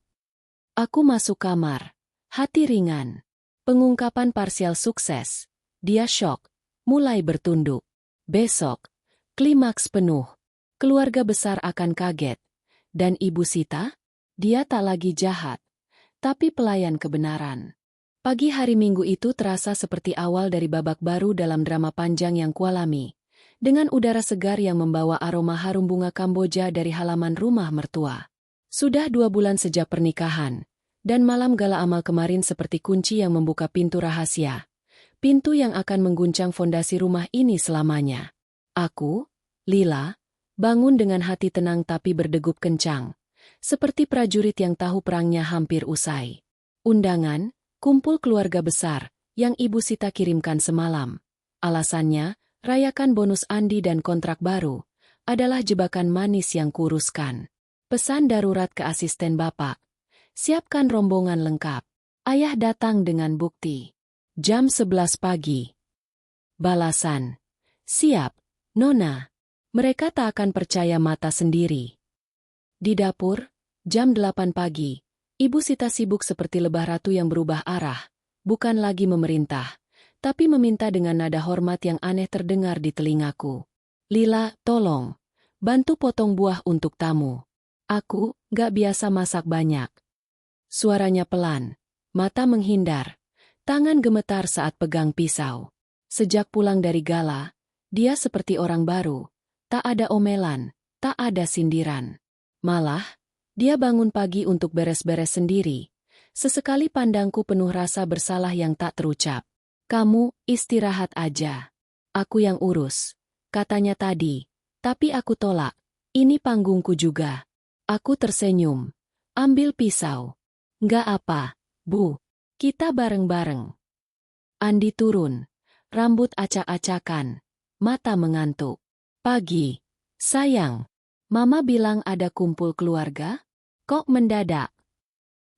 Aku masuk kamar. Hati ringan. Pengungkapan parsial sukses. Dia syok. Mulai bertunduk. Besok. Klimaks penuh. Keluarga besar akan kaget. Dan Ibu Sita? Dia tak lagi jahat, tapi pelayan kebenaran. Pagi hari Minggu itu terasa seperti awal dari babak baru dalam drama panjang yang kualami, dengan udara segar yang membawa aroma harum bunga Kamboja dari halaman rumah mertua. Sudah 2 bulan sejak pernikahan, dan malam gala amal kemarin seperti kunci yang membuka pintu rahasia. Pintu yang akan mengguncang fondasi rumah ini selamanya. Aku, Lila, bangun dengan hati tenang tapi berdegup kencang. Seperti prajurit yang tahu perangnya hampir usai. Undangan, kumpul keluarga besar, yang Ibu Sita kirimkan semalam. Alasannya, rayakan bonus Andi dan kontrak baru, adalah jebakan manis yang kuruskan. Pesan darurat ke asisten Bapak. Siapkan rombongan lengkap. Ayah datang dengan bukti. Jam 11 pagi. Balasan. Siap, Nona. Mereka tak akan percaya mata sendiri. Di dapur, jam 8 pagi, Ibu Sita sibuk seperti lebah ratu yang berubah arah, bukan lagi memerintah, tapi meminta dengan nada hormat yang aneh terdengar di telingaku. Lila, tolong, bantu potong buah untuk tamu. Aku gak biasa masak banyak. Suaranya pelan, mata menghindar, tangan gemetar saat pegang pisau. Sejak pulang dari gala, dia seperti orang baru, tak ada omelan, tak ada sindiran. Malah, dia bangun pagi untuk beres-beres sendiri. Sesekali pandangku penuh rasa bersalah yang tak terucap. Kamu, istirahat aja. Aku yang urus. Katanya tadi. Tapi aku tolak. Ini panggungku juga. Aku tersenyum. Ambil pisau. Nggak apa, Bu. Kita bareng-bareng. Andi turun. Rambut acak-acakan. Mata mengantuk. Pagi. Sayang. Mama bilang ada kumpul keluarga? Kok mendadak?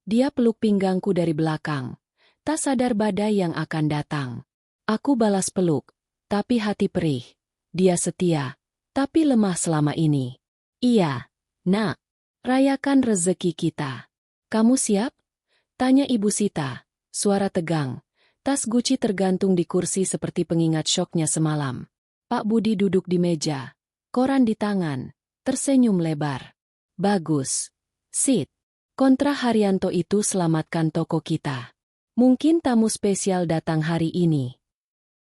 Dia peluk pinggangku dari belakang. Tak sadar badai yang akan datang. Aku balas peluk, tapi hati perih. Dia setia, tapi lemah selama ini. Iya, Nak, rayakan rezeki kita. Kamu siap? Tanya Ibu Sita, suara tegang. Tas Gucci tergantung di kursi seperti pengingat syoknya semalam. Pak Budi duduk di meja, koran di tangan, tersenyum lebar. Bagus. Sit. Kontra Haryanto itu selamatkan toko kita. Mungkin tamu spesial datang hari ini.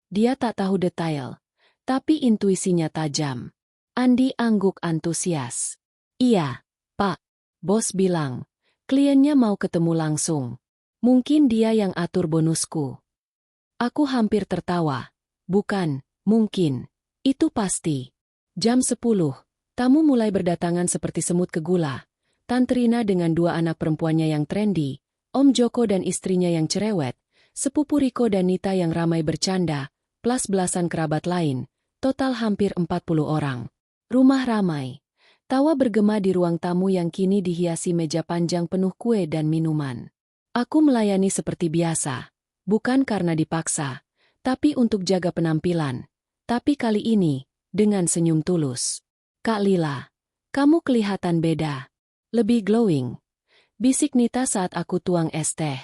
Dia tak tahu detail, tapi intuisinya tajam. Andi angguk antusias. Iya, Pak. Bos bilang, kliennya mau ketemu langsung. Mungkin dia yang atur bonusku. Aku hampir tertawa. Bukan, mungkin. Itu pasti. Jam 10, tamu mulai berdatangan seperti semut ke gula. Tante Rina dengan dua anak perempuannya yang trendy, Om Joko dan istrinya yang cerewet, sepupu Riko dan Nita yang ramai bercanda, plus belasan kerabat lain, total hampir 40 orang. Rumah ramai. Tawa bergema di ruang tamu yang kini dihiasi meja panjang penuh kue dan minuman. Aku melayani seperti biasa. Bukan karena dipaksa, tapi untuk jaga penampilan. Tapi kali ini, dengan senyum tulus. Kak Lila, kamu kelihatan beda. Lebih glowing. Bisik Nita saat aku tuang es teh.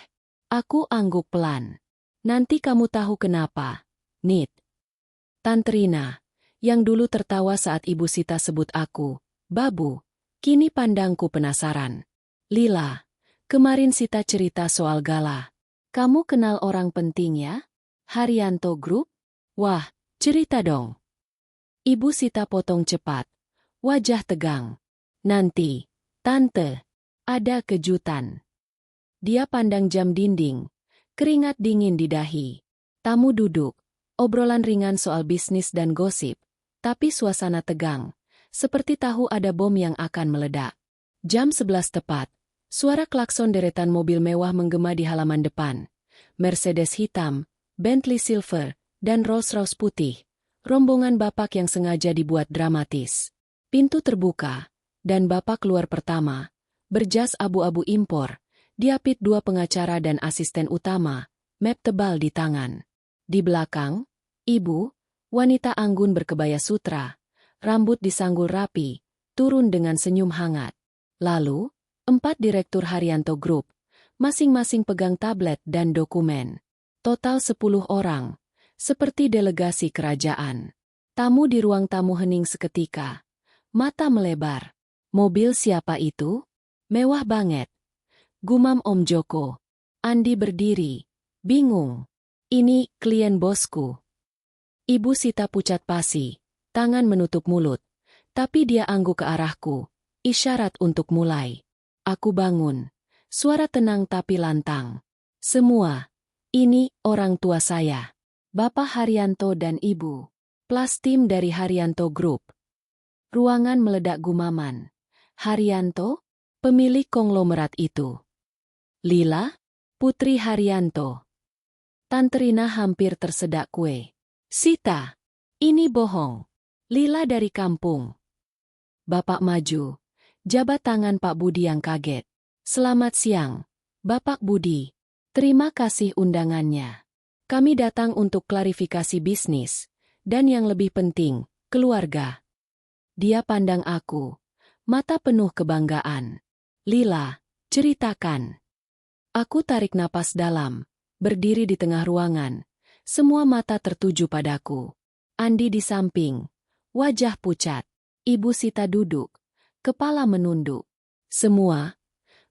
Aku angguk pelan. Nanti kamu tahu kenapa, Nit. Tante Rina, yang dulu tertawa saat Ibu Sita sebut aku, Babu, kini pandangku penasaran. Lila, kemarin Sita cerita soal gala. Kamu kenal orang penting ya? Haryanto Group? Wah, cerita dong. Ibu Sita potong cepat. Wajah tegang. Nanti, Tante, ada kejutan. Dia pandang jam dinding. Keringat dingin di dahi. Tamu duduk. Obrolan ringan soal bisnis dan gosip. Tapi suasana tegang. Seperti tahu ada bom yang akan meledak. Jam 11 tepat. Suara klakson deretan mobil mewah menggema di halaman depan. Mercedes hitam, Bentley silver, dan Rolls-Royce putih. Rombongan bapak yang sengaja dibuat dramatis. Pintu terbuka, dan bapak keluar pertama. Berjas abu-abu impor. Diapit dua pengacara dan asisten utama. Map tebal di tangan. Di belakang, ibu, wanita anggun berkebaya sutra. Rambut disanggul rapi, turun dengan senyum hangat. Lalu, 4 direktur Haryanto Group, masing-masing pegang tablet dan dokumen. Total 10 orang, seperti delegasi kerajaan. Tamu di ruang tamu hening seketika. Mata melebar. Mobil siapa itu? Mewah banget. Gumam Om Joko. Andi berdiri. Bingung. Ini klien bosku. Ibu Sita pucat pasi. Tangan menutup mulut. Tapi dia angguk ke arahku. Isyarat untuk mulai. Aku bangun. Suara tenang tapi lantang. Semua. Ini orang tua saya. Bapak Haryanto dan Ibu. Plus tim dari Haryanto Group. Ruangan meledak gumaman. Haryanto? Pemilik konglomerat itu. Lila? Putri Haryanto. Tante Rina hampir tersedak kue. Sita. Ini bohong. Lila dari kampung. Bapak maju. Jabat tangan Pak Budi yang kaget. Selamat siang, Bapak Budi. Terima kasih undangannya. Kami datang untuk klarifikasi bisnis. Dan yang lebih penting, keluarga. Dia pandang aku. Mata penuh kebanggaan. Lila, ceritakan. Aku tarik napas dalam. Berdiri di tengah ruangan. Semua mata tertuju padaku. Andi di samping. Wajah pucat. Ibu Sita duduk. Kepala menunduk. Semua,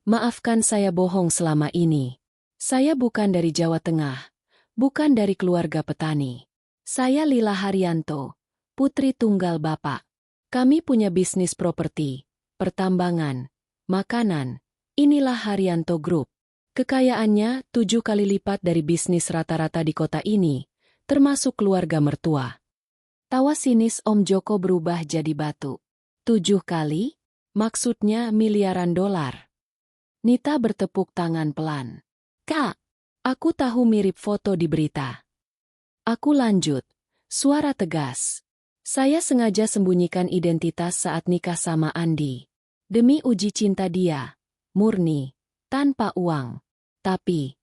maafkan saya bohong selama ini. Saya bukan dari Jawa Tengah, bukan dari keluarga petani. Saya Lila Haryanto, putri tunggal Bapak. Kami punya bisnis properti, pertambangan, makanan. Inilah Haryanto Group. Kekayaannya 7 kali lipat dari bisnis rata-rata di kota ini, termasuk keluarga mertua. Tawa sinis Om Joko berubah jadi batu. 7 kali? Maksudnya miliaran dolar. Nita bertepuk tangan pelan. Kak, aku tahu mirip foto di berita. Aku lanjut. Suara tegas. Saya sengaja sembunyikan identitas saat nikah sama Andi. Demi uji cinta dia. Murni. Tanpa uang. Tapi,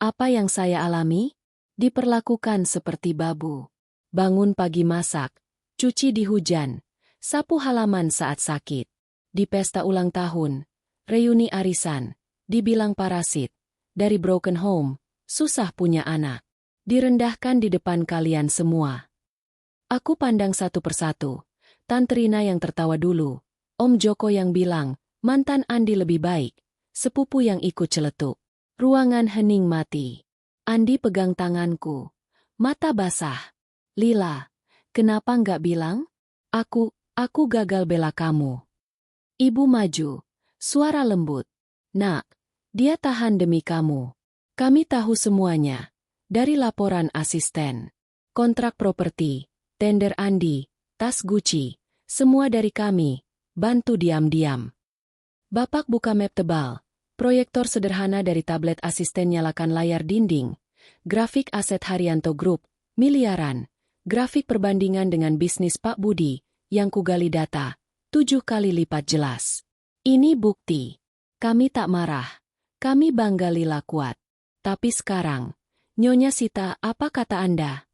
apa yang saya alami? Diperlakukan seperti babu. Bangun pagi masak. Cuci di hujan. Sapu halaman saat sakit. Di pesta ulang tahun, reuni arisan, dibilang parasit, dari broken home, susah punya anak. Direndahkan di depan kalian semua. Aku pandang satu persatu. Tante Rina yang tertawa dulu, Om Joko yang bilang, mantan Andi lebih baik, sepupu yang ikut celetuk. Ruangan hening mati. Andi pegang tanganku. Mata basah. Lila, kenapa nggak bilang? Aku gagal bela kamu. Ibu maju. Suara lembut. Nak, dia tahan demi kamu. Kami tahu semuanya. Dari laporan asisten. Kontrak properti, tender Andi, tas Gucci. Semua dari kami. Bantu diam-diam. Bapak buka map tebal. Proyektor sederhana dari tablet asisten nyalakan layar dinding. Grafik aset Haryanto Group, miliaran. Grafik perbandingan dengan bisnis Pak Budi, yang kugali data. 7 kali lipat jelas. Ini bukti. Kami tak marah. Kami bangga Lila kuat. Tapi sekarang, Nyonya Sita, apa kata Anda?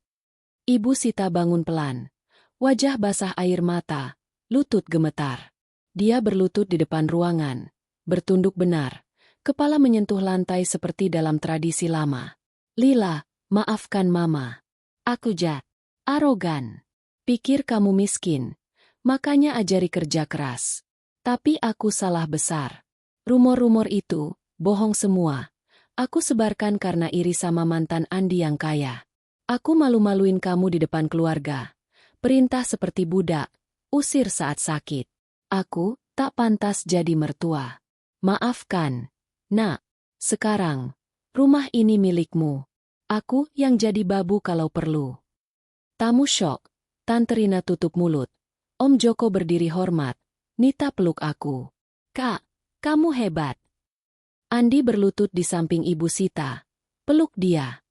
Ibu Sita bangun pelan. Wajah basah air mata, lutut gemetar. Dia berlutut di depan ruangan. Bertunduk benar. Kepala menyentuh lantai seperti dalam tradisi lama. Lila, maafkan Mama. Aku arogan. Pikir kamu miskin. Makanya ajari kerja keras. Tapi aku salah besar. Rumor-rumor itu, bohong semua. Aku sebarkan karena iri sama mantan Andi yang kaya. Aku malu-maluin kamu di depan keluarga. Perintah seperti budak, usir saat sakit. Aku tak pantas jadi mertua. Maafkan, Nak. Sekarang, rumah ini milikmu. Aku yang jadi babu kalau perlu. Tamu syok. Tante Rina tutup mulut. Om Joko berdiri hormat. Nita peluk aku. Kak, kamu hebat. Andi berlutut di samping Ibu Sita. Peluk dia.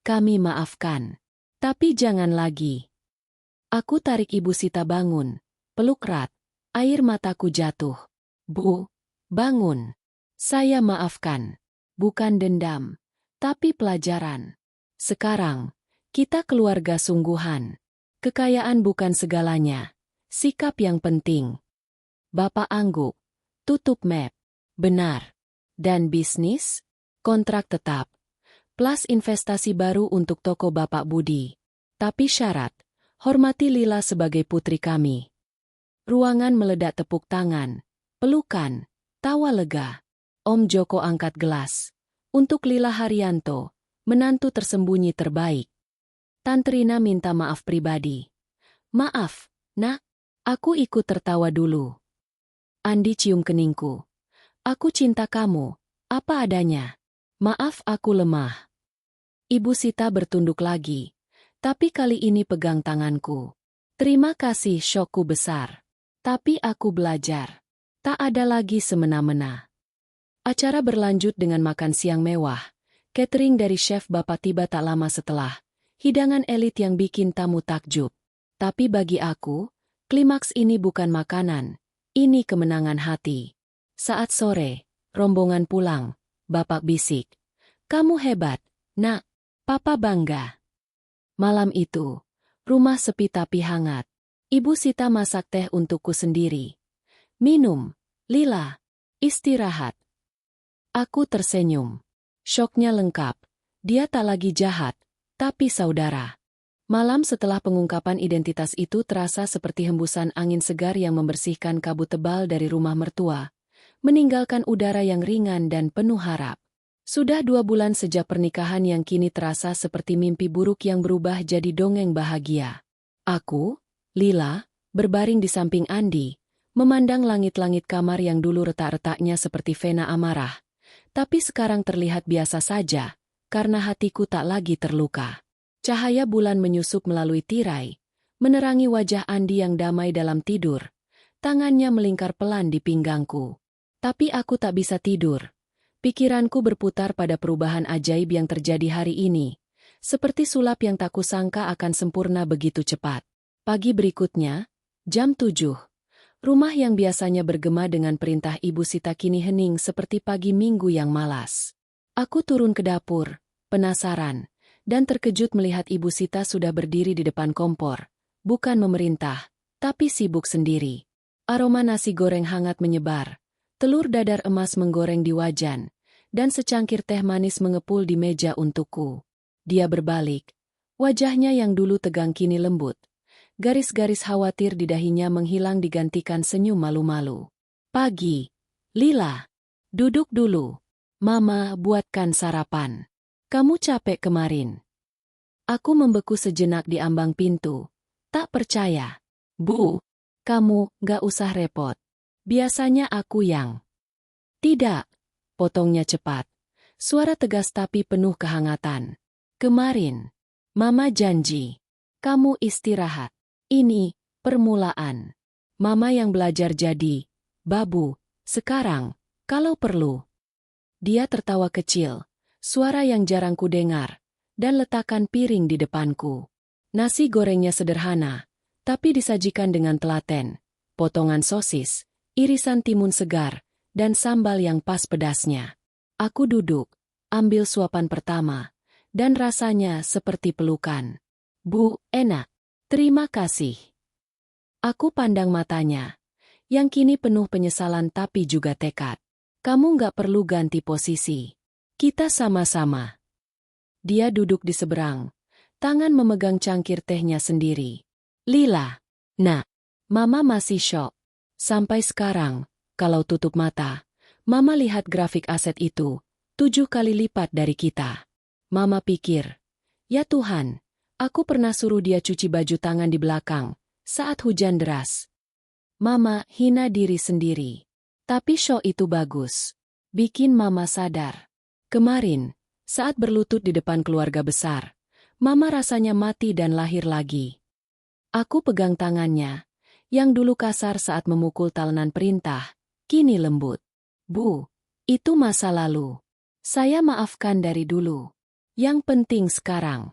Kami maafkan. Tapi jangan lagi. Aku tarik Ibu Sita bangun. Peluk erat. Air mataku jatuh. Bu, bangun. Saya maafkan. Bukan dendam. Tapi pelajaran. Sekarang, kita keluarga sungguhan. Kekayaan bukan segalanya. Sikap yang penting. Bapak angguk. Tutup map. Benar. Dan bisnis? Kontrak tetap. Plus investasi baru untuk toko Bapak Budi. Tapi syarat, hormati Lila sebagai putri kami. Ruangan meledak tepuk tangan. Pelukan. Tawa lega. Om Joko angkat gelas. Untuk Lila Haryanto, menantu tersembunyi terbaik. Tante Rina minta maaf pribadi. Maaf, Nak. Aku ikut tertawa dulu. Andi cium keningku. Aku cinta kamu, apa adanya. Maaf aku lemah. Ibu Sita bertunduk lagi. Tapi kali ini pegang tanganku. Terima kasih, syokku besar. Tapi aku belajar. Tak ada lagi semena-mena. Acara berlanjut dengan makan siang mewah. Catering dari chef Bapak tiba tak lama setelah. Hidangan elit yang bikin tamu takjub. Tapi bagi aku, klimaks ini bukan makanan. Ini kemenangan hati. Saat sore, rombongan pulang. Bapak bisik. Kamu hebat, Nak. Papa bangga. Malam itu, rumah sepi tapi hangat. Ibu Sita masak teh untukku sendiri. Minum, Lila. Istirahat. Aku tersenyum. Syoknya lengkap. Dia tak lagi jahat. Tapi saudara. Malam setelah pengungkapan identitas itu terasa seperti hembusan angin segar yang membersihkan kabut tebal dari rumah mertua, meninggalkan udara yang ringan dan penuh harap. Sudah 2 bulan sejak pernikahan yang kini terasa seperti mimpi buruk yang berubah jadi dongeng bahagia. Aku, Lila, berbaring di samping Andi, memandang langit-langit kamar yang dulu retak-retaknya seperti vena amarah, tapi sekarang terlihat biasa saja. Karena hatiku tak lagi terluka. Cahaya bulan menyusup melalui tirai, menerangi wajah Andi yang damai dalam tidur. Tangannya melingkar pelan di pinggangku. Tapi aku tak bisa tidur. Pikiranku berputar pada perubahan ajaib yang terjadi hari ini. Seperti sulap yang tak kusangka akan sempurna begitu cepat. Pagi berikutnya, jam 7. Rumah yang biasanya bergema dengan perintah Ibu Sita kini hening seperti pagi Minggu yang malas. Aku turun ke dapur, penasaran, dan terkejut melihat Ibu Sita sudah berdiri di depan kompor. Bukan memerintah, tapi sibuk sendiri. Aroma nasi goreng hangat menyebar, telur dadar emas menggoreng di wajan, dan secangkir teh manis mengepul di meja untukku. Dia berbalik. Wajahnya yang dulu tegang kini lembut. Garis-garis khawatir di dahinya menghilang digantikan senyum malu-malu. Pagi. Lila. Duduk dulu. Mama buatkan sarapan. Kamu capek kemarin. Aku membeku sejenak di ambang pintu. Tak percaya. Bu, kamu gak usah repot. Biasanya aku yang... Tidak, potongnya cepat. Suara tegas tapi penuh kehangatan. Kemarin, Mama janji. Kamu istirahat. Ini, permulaan. Mama yang belajar jadi babu, sekarang, kalau perlu. Dia tertawa kecil, suara yang jarang ku dengar, dan letakkan piring di depanku. Nasi gorengnya sederhana, tapi disajikan dengan telaten, potongan sosis, irisan timun segar, dan sambal yang pas pedasnya. Aku duduk, ambil suapan pertama, dan rasanya seperti pelukan. Bu, enak. Terima kasih. Aku pandang matanya, yang kini penuh penyesalan tapi juga tekad. Kamu gak perlu ganti posisi. Kita sama-sama. Dia duduk di seberang, tangan memegang cangkir tehnya sendiri. Lila. Nak, Mama masih syok. Sampai sekarang, kalau tutup mata, Mama lihat grafik aset itu, 7 kali lipat dari kita. Mama pikir, ya Tuhan, aku pernah suruh dia cuci baju tangan di belakang, saat hujan deras. Mama hina diri sendiri. Tapi show itu bagus. Bikin Mama sadar. Kemarin, saat berlutut di depan keluarga besar, Mama rasanya mati dan lahir lagi. Aku pegang tangannya, yang dulu kasar saat memukul talenan perintah, kini lembut. Bu, itu masa lalu. Saya maafkan dari dulu. Yang penting sekarang.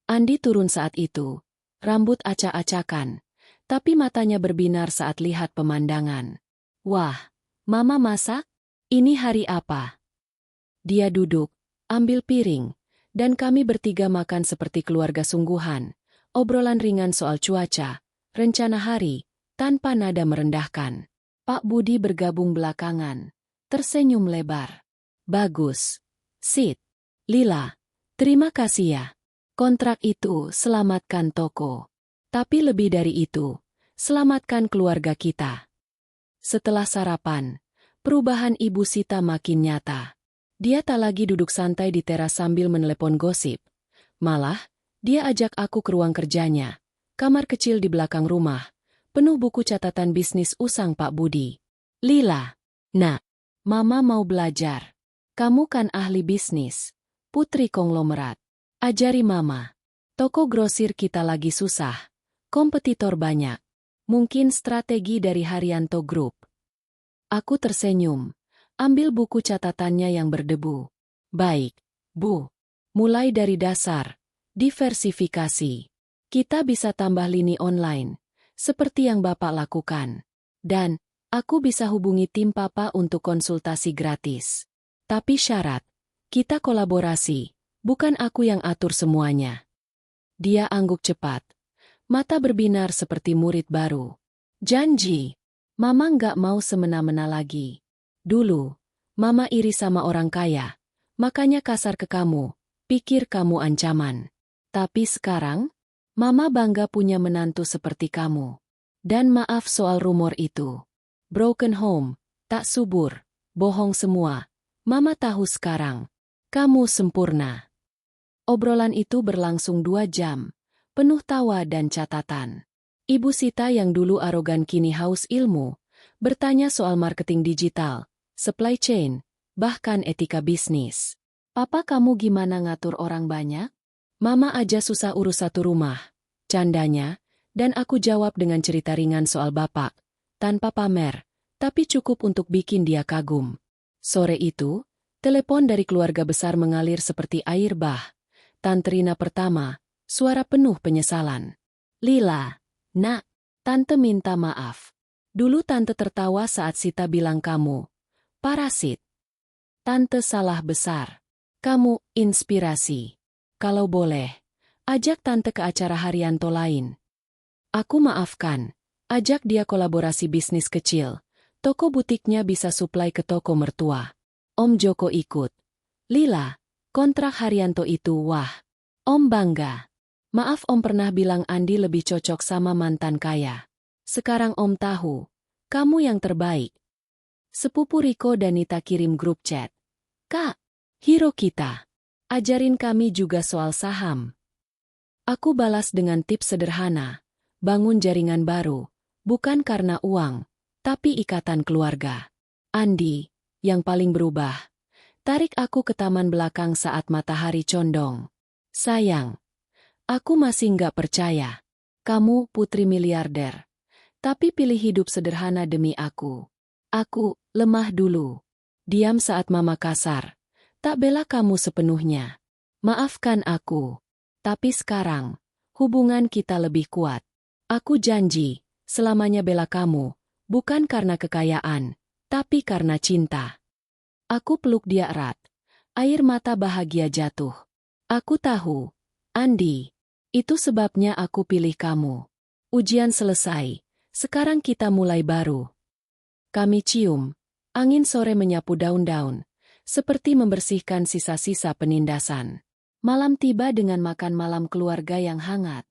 Andi turun saat itu, rambut acak-acakan, tapi matanya berbinar saat lihat pemandangan. Wah, Mama masak? Ini hari apa? Dia duduk, ambil piring, dan kami bertiga makan seperti keluarga sungguhan, obrolan ringan soal cuaca, rencana hari, tanpa nada merendahkan. Pak Budi bergabung belakangan, tersenyum lebar. Bagus. Sit. Lila, terima kasih ya. Kontrak itu selamatkan toko. Tapi lebih dari itu, selamatkan keluarga kita. Setelah sarapan, perubahan Ibu Sita makin nyata. Dia tak lagi duduk santai di teras sambil menelepon gosip. Malah, dia ajak aku ke ruang kerjanya, kamar kecil di belakang rumah, penuh buku catatan bisnis usang Pak Budi. Lila, nak, Mama mau belajar. Kamu kan ahli bisnis, putri konglomerat. Ajari Mama. Toko grosir kita lagi susah, kompetitor banyak. Mungkin strategi dari Haryanto Group. Aku tersenyum, ambil buku catatannya yang berdebu. Baik, Bu. Mulai dari dasar, diversifikasi. Kita bisa tambah lini online, seperti yang Bapak lakukan. Dan, aku bisa hubungi tim Papa untuk konsultasi gratis. Tapi syarat, kita kolaborasi, bukan aku yang atur semuanya. Dia angguk cepat. Mata berbinar seperti murid baru. Janji, Mama nggak mau semena-mena lagi. Dulu, Mama iri sama orang kaya, makanya kasar ke kamu, pikir kamu ancaman. Tapi sekarang, Mama bangga punya menantu seperti kamu. Dan maaf soal rumor itu. Broken home, tak subur, bohong semua. Mama tahu sekarang, kamu sempurna. Obrolan itu berlangsung 2 jam. Penuh tawa dan catatan. Ibu Sita yang dulu arogan kini haus ilmu, bertanya soal marketing digital, supply chain, bahkan etika bisnis. Papa kamu gimana ngatur orang banyak? Mama aja susah urus satu rumah, candanya, dan aku jawab dengan cerita ringan soal bapak, tanpa pamer, tapi cukup untuk bikin dia kagum. Sore itu, telepon dari keluarga besar mengalir seperti air bah. Tante Rina pertama, suara penuh penyesalan. Lila, nak, Tante minta maaf. Dulu Tante tertawa saat Sita bilang kamu parasit. Tante salah besar. Kamu inspirasi. Kalau boleh, ajak Tante ke acara Haryanto lain. Aku maafkan, Ajak dia kolaborasi bisnis kecil. Toko butiknya bisa suplai ke toko mertua. Om Joko ikut. Lila, kontrak Haryanto itu wah. Om bangga. Maaf Om pernah bilang Andi lebih cocok sama mantan kaya. Sekarang Om tahu, kamu yang terbaik. Sepupu Riko dan Nita kirim grup chat. Kak, hero kita. Ajarin kami juga soal saham. Aku balas dengan tips sederhana. Bangun jaringan baru. Bukan karena uang, tapi ikatan keluarga. Andi, yang paling berubah. Tarik aku ke taman belakang saat matahari condong. Sayang, aku masih nggak percaya. Kamu putri miliarder. Tapi pilih hidup sederhana demi aku. Aku lemah dulu. Diam saat mama kasar. Tak bela kamu sepenuhnya. Maafkan aku. Tapi sekarang, hubungan kita lebih kuat. Aku janji. Selamanya bela kamu, bukan karena kekayaan, tapi karena cinta. Aku peluk dia erat. Air mata bahagia jatuh. Aku tahu, Andi, itu sebabnya aku pilih kamu. Ujian selesai, sekarang kita mulai baru. Kami cium, angin sore menyapu daun-daun, seperti membersihkan sisa-sisa penindasan. Malam tiba dengan makan malam keluarga yang hangat.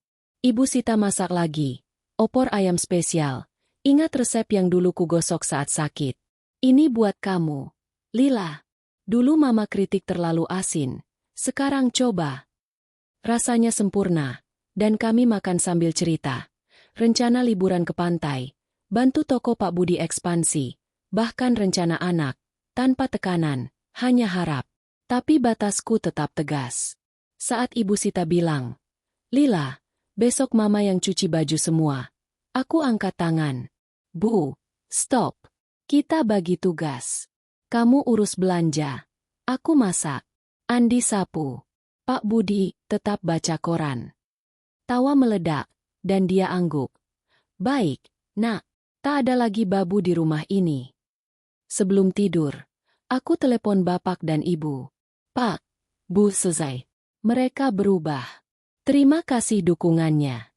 Ibu Sita masak lagi. Opor ayam spesial. Ingat resep yang dulu kugosok saat sakit. Ini buat kamu. Lila. Dulu mama kritik terlalu asin. Sekarang coba. Rasanya sempurna. Dan kami makan sambil cerita. Rencana liburan ke pantai. Bantu toko Pak Budi ekspansi. Bahkan rencana anak. Tanpa tekanan. Hanya harap. Tapi batasku tetap tegas. Saat Ibu Sita bilang, Lila, besok mama yang cuci baju semua. Aku angkat tangan. Bu, stop. Kita bagi tugas. Kamu urus belanja. Aku masak. Andi sapu. Pak Budi tetap baca koran. Tawa meledak, dan dia angguk. Baik, nak. Tak ada lagi babu di rumah ini. Sebelum tidur, aku telepon bapak dan ibu. Pak, Bu selesai. Mereka berubah. Terima kasih dukungannya.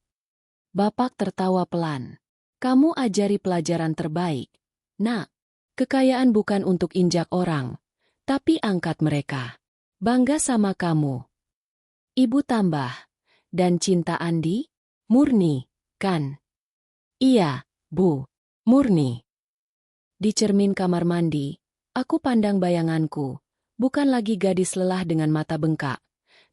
Bapak tertawa pelan. Kamu ajari pelajaran terbaik. Nak, kekayaan bukan untuk injak orang, tapi angkat mereka. Bangga sama kamu. Ibu tambah. Dan cinta Andi? Murni, kan? Iya, Bu. Murni. Di cermin kamar mandi, aku pandang bayanganku. Bukan lagi gadis lelah dengan mata bengkak,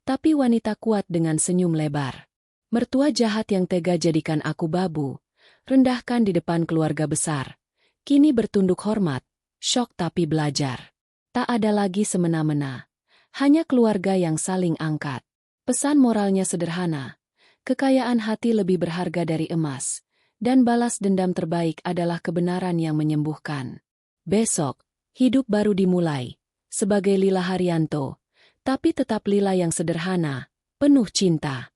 tapi wanita kuat dengan senyum lebar. Mertua jahat yang tega jadikan aku babu, rendahkan di depan keluarga besar. Kini bertunduk hormat, syok tapi belajar. Tak ada lagi semena-mena, hanya keluarga yang saling angkat. Pesan moralnya sederhana, kekayaan hati lebih berharga dari emas, dan balas dendam terbaik adalah kebenaran yang menyembuhkan. Besok, hidup baru dimulai, sebagai Lila Haryanto, tapi tetap Lila yang sederhana, penuh cinta.